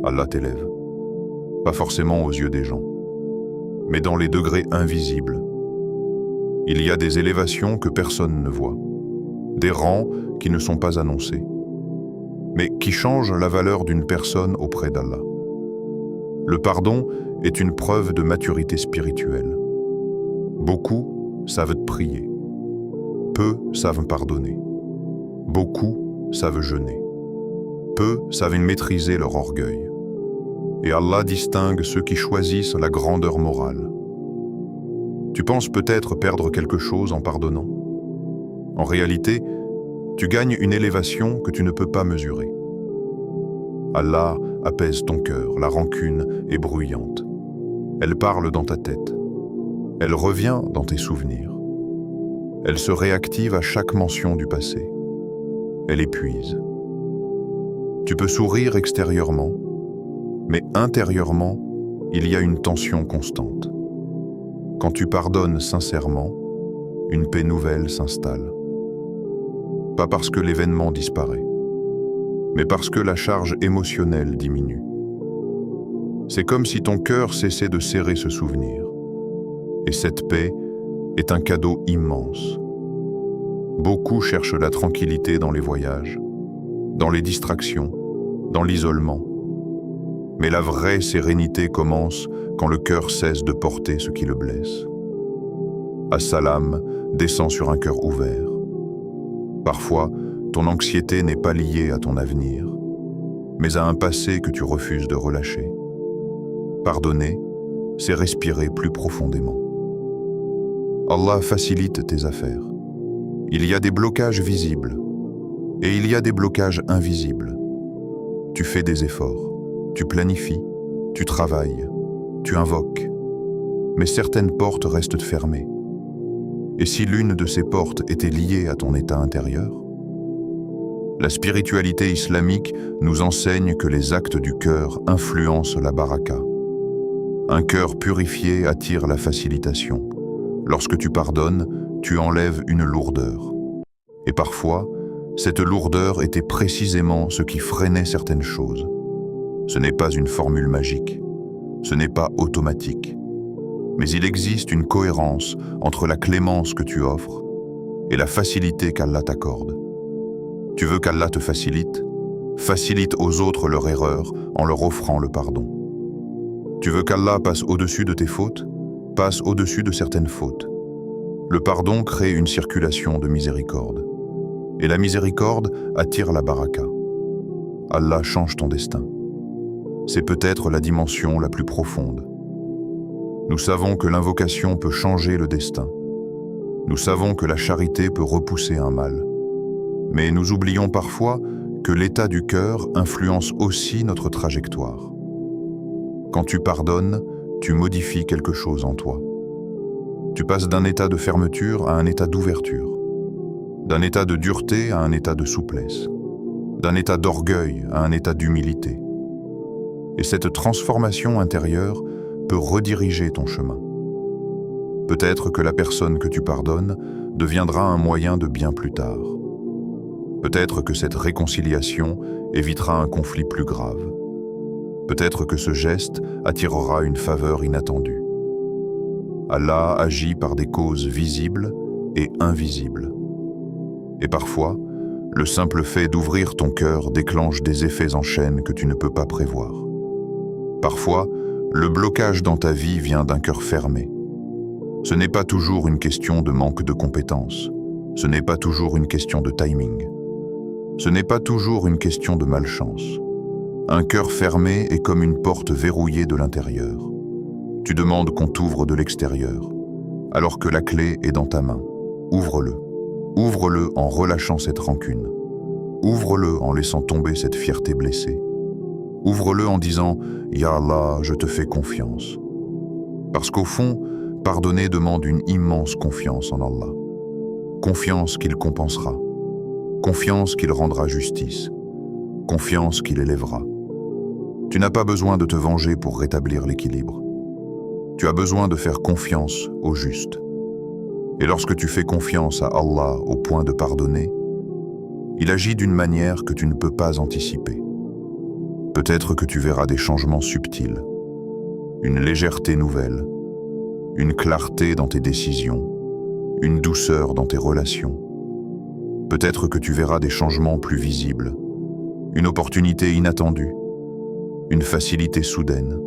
Allah t'élève. Pas forcément aux yeux des gens, mais dans les degrés invisibles. Il y a des élévations que personne ne voit, des rangs qui ne sont pas annoncés, mais qui changent la valeur d'une personne auprès d'Allah. Le pardon est une preuve de maturité spirituelle. Beaucoup savent prier. Peu savent pardonner. Beaucoup savent jeûner. Peu savent maîtriser leur orgueil. Et Allah distingue ceux qui choisissent la grandeur morale. Tu penses peut-être perdre quelque chose en pardonnant. En réalité, tu gagnes une élévation que tu ne peux pas mesurer. Allah apaise ton cœur, la rancune est bruyante. Elle parle dans ta tête. Elle revient dans tes souvenirs. Elle se réactive à chaque mention du passé. Elle épuise. Tu peux sourire extérieurement, mais intérieurement, il y a une tension constante. Quand tu pardonnes sincèrement, une paix nouvelle s'installe. Pas parce que l'événement disparaît, mais parce que la charge émotionnelle diminue. C'est comme si ton cœur cessait de serrer ce souvenir. Et cette paix est un cadeau immense. Beaucoup cherchent la tranquillité dans les voyages, dans les distractions, dans l'isolement. Mais la vraie sérénité commence quand le cœur cesse de porter ce qui le blesse. As-salam descend sur un cœur ouvert. Parfois, ton anxiété n'est pas liée à ton avenir, mais à un passé que tu refuses de relâcher. Pardonner, c'est respirer plus profondément. Allah facilite tes affaires. Il y a des blocages visibles et il y a des blocages invisibles. Tu fais des efforts, tu planifies, tu travailles, tu invoques, mais certaines portes restent fermées. Et si l'une de ces portes était liée à ton état intérieur? La spiritualité islamique nous enseigne que les actes du cœur influencent la baraka. Un cœur purifié attire la facilitation. Lorsque tu pardonnes, tu enlèves une lourdeur. Et parfois, cette lourdeur était précisément ce qui freinait certaines choses. Ce n'est pas une formule magique, ce n'est pas automatique. Mais il existe une cohérence entre la clémence que tu offres et la facilité qu'Allah t'accorde. Tu veux qu'Allah te facilite? Facilite aux autres leur erreur en leur offrant le pardon. Tu veux qu'Allah passe au-dessus de tes fautes? Passe au-dessus de certaines fautes. Le pardon crée une circulation de miséricorde. Et la miséricorde attire la baraka. Allah change ton destin. C'est peut-être la dimension la plus profonde. Nous savons que l'invocation peut changer le destin. Nous savons que la charité peut repousser un mal. Mais nous oublions parfois que l'état du cœur influence aussi notre trajectoire. Quand tu pardonnes, tu modifies quelque chose en toi. Tu passes d'un état de fermeture à un état d'ouverture, d'un état de dureté à un état de souplesse, d'un état d'orgueil à un état d'humilité. Et cette transformation intérieure peut rediriger ton chemin. Peut-être que la personne que tu pardonnes deviendra un moyen de bien plus tard. Peut-être que cette réconciliation évitera un conflit plus grave. Peut-être que ce geste attirera une faveur inattendue. Allah agit par des causes visibles et invisibles. Et parfois, le simple fait d'ouvrir ton cœur déclenche des effets en chaîne que tu ne peux pas prévoir. Parfois, le blocage dans ta vie vient d'un cœur fermé. Ce n'est pas toujours une question de manque de compétences. Ce n'est pas toujours une question de timing. Ce n'est pas toujours une question de malchance. Un cœur fermé est comme une porte verrouillée de l'intérieur. Tu demandes qu'on t'ouvre de l'extérieur, alors que la clé est dans ta main. Ouvre-le. Ouvre-le en relâchant cette rancune. Ouvre-le en laissant tomber cette fierté blessée. Ouvre-le en disant « Ya Allah, je te fais confiance ». Parce qu'au fond, pardonner demande une immense confiance en Allah. Confiance qu'il compensera. Confiance qu'il rendra justice. Confiance qu'il élèvera. Tu n'as pas besoin de te venger pour rétablir l'équilibre. Tu as besoin de faire confiance au juste. Et lorsque tu fais confiance à Allah au point de pardonner, il agit d'une manière que tu ne peux pas anticiper. Peut-être que tu verras des changements subtils, une légèreté nouvelle, une clarté dans tes décisions, une douceur dans tes relations. Peut-être que tu verras des changements plus visibles, une opportunité inattendue, une facilité soudaine,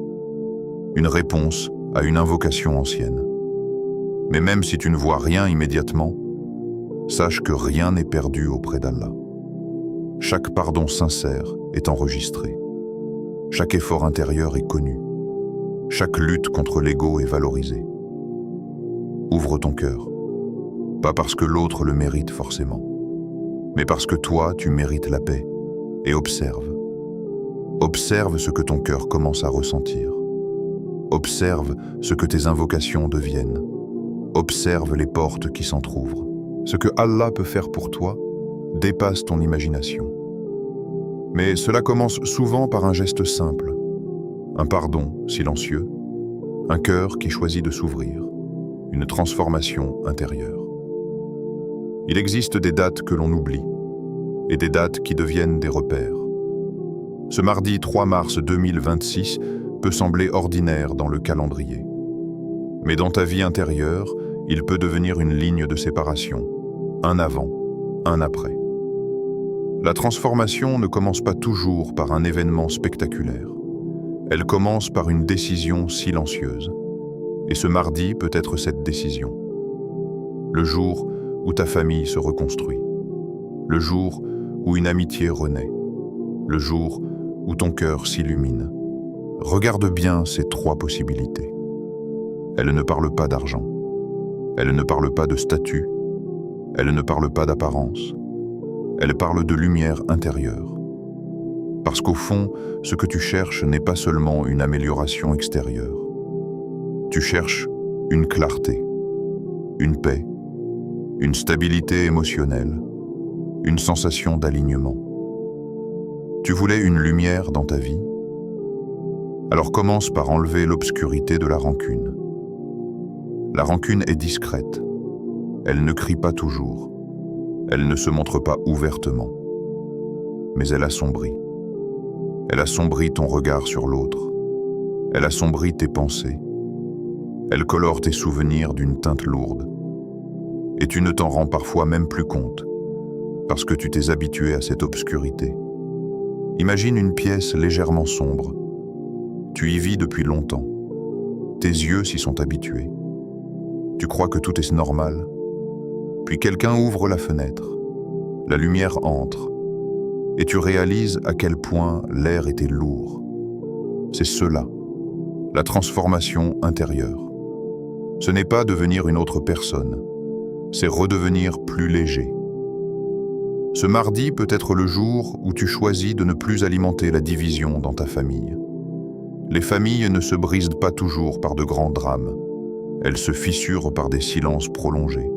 une réponse à une invocation ancienne. Mais même si tu ne vois rien immédiatement, sache que rien n'est perdu auprès d'Allah. Chaque pardon sincère est enregistré. Chaque effort intérieur est connu. Chaque lutte contre l'ego est valorisée. Ouvre ton cœur, pas parce que l'autre le mérite forcément, mais parce que toi, tu mérites la paix, et observe. Observe ce que ton cœur commence à ressentir. Observe ce que tes invocations deviennent. Observe les portes qui s'entr'ouvrent. Ce que Allah peut faire pour toi dépasse ton imagination. Mais cela commence souvent par un geste simple, un pardon silencieux, un cœur qui choisit de s'ouvrir, une transformation intérieure. Il existe des dates que l'on oublie et des dates qui deviennent des repères. Ce mardi 3 mars 2026 peut sembler ordinaire dans le calendrier. Mais dans ta vie intérieure, il peut devenir une ligne de séparation, un avant, un après. La transformation ne commence pas toujours par un événement spectaculaire. Elle commence par une décision silencieuse. Et ce mardi peut être cette décision. le jour où ta famille se reconstruit, le jour où une amitié renaît, le jour où ton cœur s'illumine. Regarde bien ces trois possibilités. Elles ne parlent pas d'argent, elles ne parlent pas de statut, elles ne parlent pas d'apparence, elles parlent de lumière intérieure. Parce qu'au fond, ce que tu cherches n'est pas seulement une amélioration extérieure. Tu cherches une clarté, une paix, une stabilité émotionnelle, une sensation d'alignement. Tu voulais une lumière dans ta vie? Alors commence par enlever l'obscurité de la rancune. La rancune est discrète. Elle ne crie pas toujours. Elle ne se montre pas ouvertement. Mais elle assombrit. Elle assombrit ton regard sur l'autre. Elle assombrit tes pensées. Elle colore tes souvenirs d'une teinte lourde. Et tu ne t'en rends parfois même plus compte, parce que tu t'es habitué à cette obscurité. Imagine une pièce légèrement sombre. Tu y vis depuis longtemps. Tes yeux s'y sont habitués. Tu crois que tout est normal. Puis quelqu'un ouvre la fenêtre. La lumière entre. Et tu réalises à quel point l'air était lourd. C'est cela, la transformation intérieure. Ce n'est pas devenir une autre personne, c'est redevenir plus léger. Ce mardi peut être le jour où tu choisis de ne plus alimenter la division dans ta famille. Les familles ne se brisent pas toujours par de grands drames. Elles se fissurent par des silences prolongés,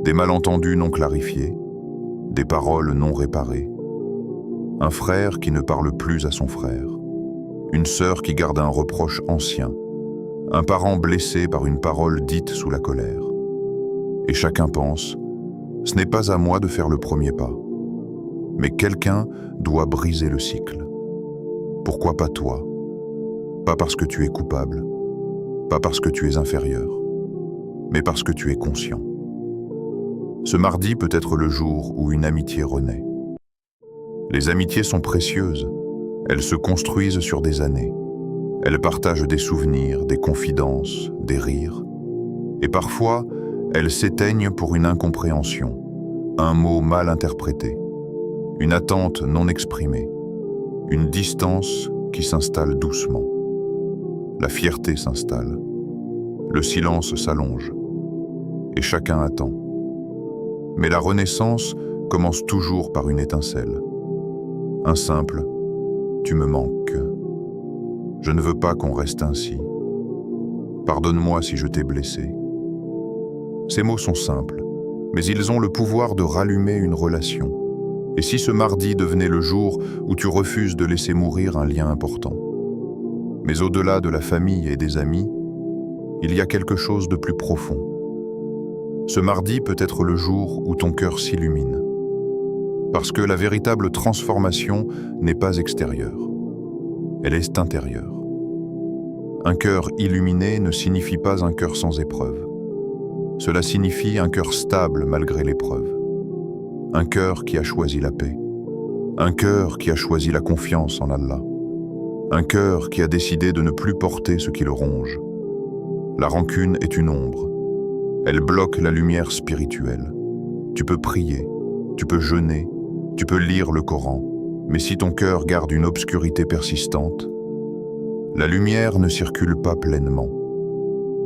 des malentendus non clarifiés, des paroles non réparées. Un frère qui ne parle plus à son frère, une sœur qui garde un reproche ancien, un parent blessé par une parole dite sous la colère. Et chacun pense, ce n'est pas à moi de faire le premier pas, mais quelqu'un doit briser le cycle. Pourquoi pas toi? Pas parce que tu es coupable, pas parce que tu es inférieur, mais parce que tu es conscient. Ce mardi peut être le jour où une amitié renaît. Les amitiés sont précieuses, elles se construisent sur des années. Elles partagent des souvenirs, des confidences, des rires. Et parfois, elles s'éteignent pour une incompréhension, un mot mal interprété, une attente non exprimée, une distance qui s'installe doucement. La fierté s'installe, le silence s'allonge, et chacun attend. Mais la renaissance commence toujours par une étincelle. Un simple « tu me manques ». Je ne veux pas qu'on reste ainsi. Pardonne-moi si je t'ai blessé. Ces mots sont simples, mais ils ont le pouvoir de rallumer une relation. Et si ce mardi devenait le jour où tu refuses de laisser mourir un lien important? Mais au-delà de la famille et des amis, il y a quelque chose de plus profond. Ce mardi peut être le jour où ton cœur s'illumine. Parce que la véritable transformation n'est pas extérieure. Elle est intérieure. Un cœur illuminé ne signifie pas un cœur sans épreuve. Cela signifie un cœur stable malgré l'épreuve. Un cœur qui a choisi la paix. Un cœur qui a choisi la confiance en Allah. Un cœur qui a décidé de ne plus porter ce qui le ronge. La rancune est une ombre. Elle bloque la lumière spirituelle. Tu peux prier, tu peux jeûner, tu peux lire le Coran, mais si ton cœur garde une obscurité persistante, la lumière ne circule pas pleinement.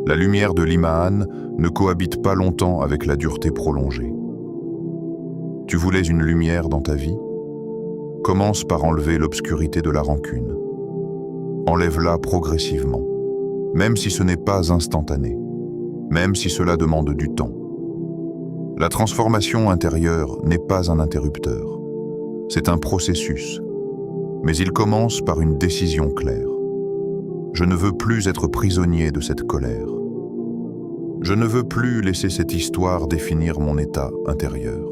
La lumière de l'Iman ne cohabite pas longtemps avec la dureté prolongée. Tu voulais une lumière dans ta vie? Commence par enlever l'obscurité de la rancune. Enlève-la progressivement, même si ce n'est pas instantané, même si cela demande du temps. La transformation intérieure n'est pas un interrupteur. C'est un processus, mais il commence par une décision claire. Je ne veux plus être prisonnier de cette colère. Je ne veux plus laisser cette histoire définir mon état intérieur.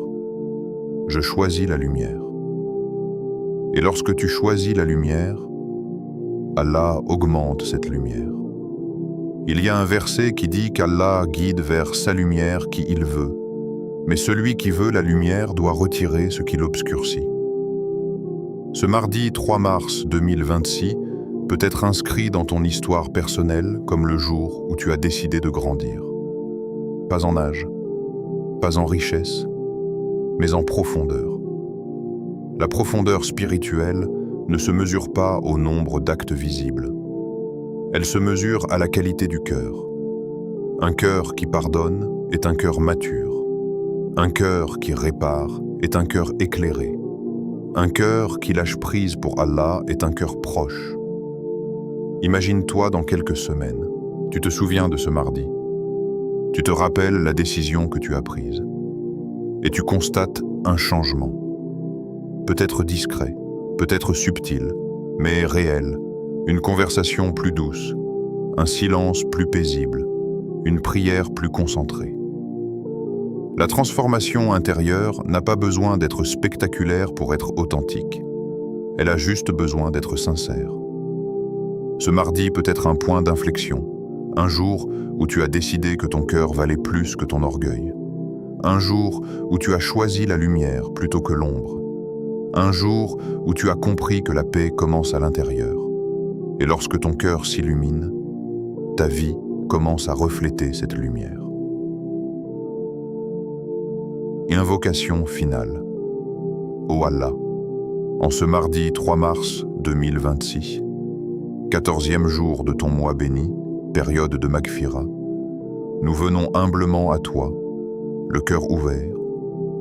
Je choisis la lumière. Et lorsque tu choisis la lumière, Allah augmente cette lumière. Il y a un verset qui dit qu'Allah guide vers sa lumière qui il veut, mais celui qui veut la lumière doit retirer ce qui l'obscurcit. Ce mardi 3 mars 2026 peut être inscrit dans ton histoire personnelle comme le jour où tu as décidé de grandir. Pas en âge, pas en richesse, mais en profondeur. La profondeur spirituelle ne se mesure pas au nombre d'actes visibles. Elle se mesure à la qualité du cœur. Un cœur qui pardonne est un cœur mature. Un cœur qui répare est un cœur éclairé. Un cœur qui lâche prise pour Allah est un cœur proche. Imagine-toi dans quelques semaines. Tu te souviens de ce mardi. Tu te rappelles la décision que tu as prise. Et tu constates un changement. Peut-être discret, peut-être subtil, mais réel. Une conversation plus douce, un silence plus paisible, une prière plus concentrée. La transformation intérieure n'a pas besoin d'être spectaculaire pour être authentique. Elle a juste besoin d'être sincère. Ce mardi peut être un point d'inflexion, un jour où tu as décidé que ton cœur valait plus que ton orgueil. Un jour où tu as choisi la lumière plutôt que l'ombre. Un jour où tu as compris que la paix commence à l'intérieur. Et lorsque ton cœur s'illumine, ta vie commence à refléter cette lumière. Invocation finale. Ô Allah, en ce mardi 3 mars 2026, 14e jour de ton mois béni, période de Maghfira, nous venons humblement à toi, le cœur ouvert,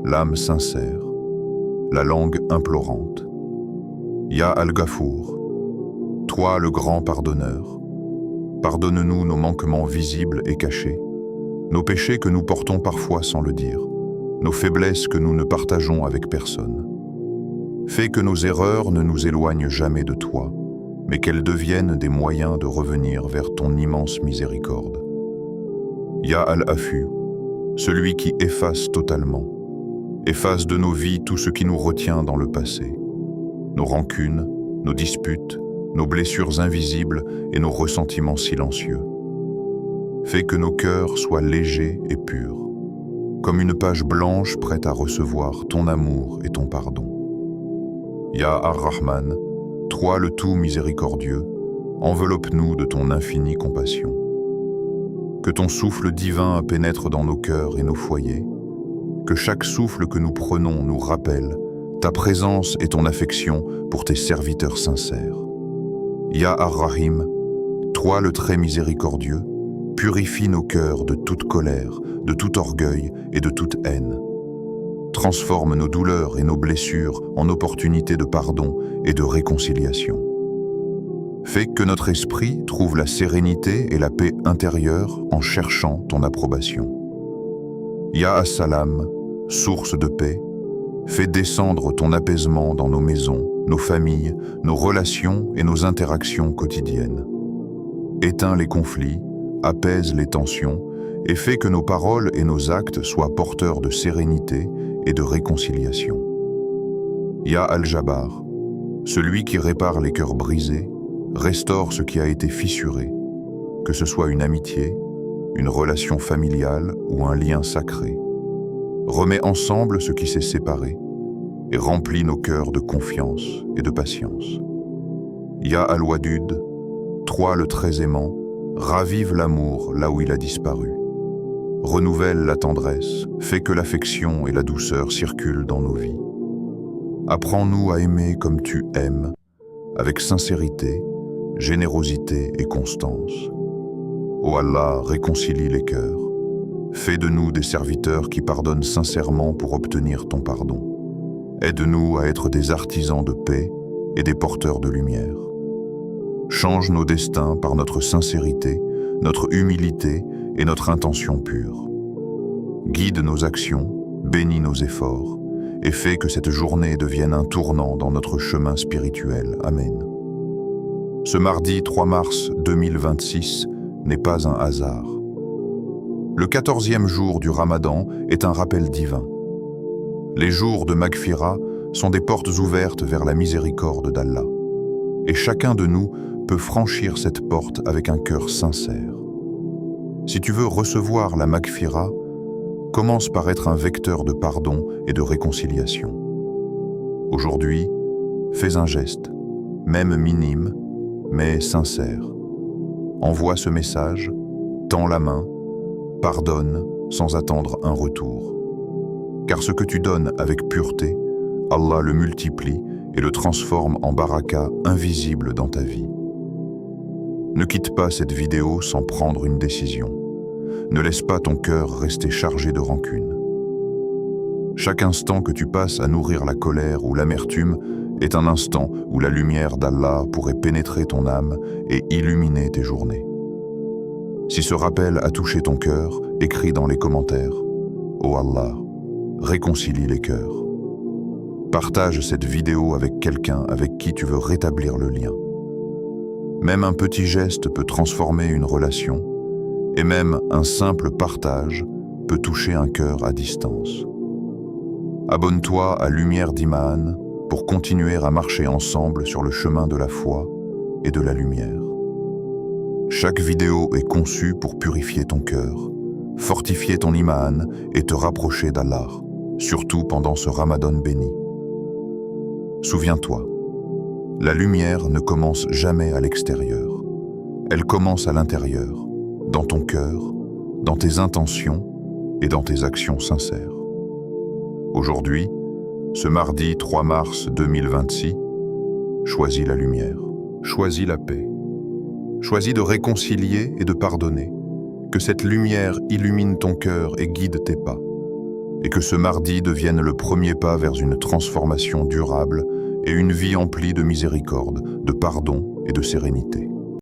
l'âme sincère, la langue implorante. Ya Al-Ghafour, toi le grand pardonneur, pardonne-nous nos manquements visibles et cachés, nos péchés que nous portons parfois sans le dire, nos faiblesses que nous ne partageons avec personne. Fais que nos erreurs ne nous éloignent jamais de toi, mais qu'elles deviennent des moyens de revenir vers ton immense miséricorde. Ya Al-Afu, celui qui efface totalement, efface de nos vies tout ce qui nous retient dans le passé, nos rancunes, nos disputes, nos blessures invisibles et nos ressentiments silencieux. Fais que nos cœurs soient légers et purs, comme une page blanche prête à recevoir ton amour et ton pardon. Ya Ar-Rahman, toi le tout miséricordieux, enveloppe-nous de ton infinie compassion. Que ton souffle divin pénètre dans nos cœurs et nos foyers, que chaque souffle que nous prenons nous rappelle ta présence et ton affection pour tes serviteurs sincères. Ya Ar-Rahim, toi le très miséricordieux, purifie nos cœurs de toute colère, de tout orgueil et de toute haine. Transforme nos douleurs et nos blessures en opportunités de pardon et de réconciliation. Fais que notre esprit trouve la sérénité et la paix intérieure en cherchant ton approbation. Ya As-Salam, source de paix, fais descendre ton apaisement dans nos maisons, nos familles, nos relations et nos interactions quotidiennes. Éteins les conflits, apaise les tensions et fais que nos paroles et nos actes soient porteurs de sérénité et de réconciliation. Ya Al-Jabbar, celui qui répare les cœurs brisés, restaure ce qui a été fissuré, que ce soit une amitié, une relation familiale ou un lien sacré. Remets ensemble ce qui s'est séparé et remplis nos cœurs de confiance et de patience. Ya Al-Wadud, toi le très aimant, ravive l'amour là où il a disparu. Renouvelle la tendresse, fais que l'affection et la douceur circulent dans nos vies. Apprends-nous à aimer comme tu aimes, avec sincérité, générosité et constance. Ô Allah, réconcilie les cœurs. Fais de nous des serviteurs qui pardonnent sincèrement pour obtenir ton pardon. Aide-nous à être des artisans de paix et des porteurs de lumière. Change nos destins par notre sincérité, notre humilité et notre intention pure. Guide nos actions, bénis nos efforts et fais que cette journée devienne un tournant dans notre chemin spirituel. Amen. Ce mardi 3 mars 2026 n'est pas un hasard. Le 14e jour du Ramadan est un rappel divin. Les jours de Maghfira sont des portes ouvertes vers la miséricorde d'Allah. Et chacun de nous peut franchir cette porte avec un cœur sincère. Si tu veux recevoir la Maghfira, commence par être un vecteur de pardon et de réconciliation. Aujourd'hui, fais un geste, même minime, mais sincère. Envoie ce message, tends la main, pardonne sans attendre un retour. Car ce que tu donnes avec pureté, Allah le multiplie et le transforme en baraka invisible dans ta vie. Ne quitte pas cette vidéo sans prendre une décision. Ne laisse pas ton cœur rester chargé de rancune. Chaque instant que tu passes à nourrir la colère ou l'amertume est un instant où la lumière d'Allah pourrait pénétrer ton âme et illuminer tes journées. Si ce rappel a touché ton cœur, écris dans les commentaires « Oh Allah, réconcilie les cœurs ». Partage cette vidéo avec quelqu'un avec qui tu veux rétablir le lien. Même un petit geste peut transformer une relation, et même un simple partage peut toucher un cœur à distance. Abonne-toi à Lumière d'Iman pour continuer à marcher ensemble sur le chemin de la foi et de la lumière. Chaque vidéo est conçue pour purifier ton cœur, fortifier ton Iman et te rapprocher d'Allah, surtout pendant ce Ramadan béni. Souviens-toi, la lumière ne commence jamais à l'extérieur. Elle commence à l'intérieur, dans ton cœur, dans tes intentions et dans tes actions sincères. Aujourd'hui, ce mardi 3 mars 2026, choisis la lumière, choisis la paix. Choisis de réconcilier et de pardonner. Que cette lumière illumine ton cœur et guide tes pas. Et que ce mardi devienne le premier pas vers une transformation durable et une vie emplie de miséricorde, de pardon et de sérénité.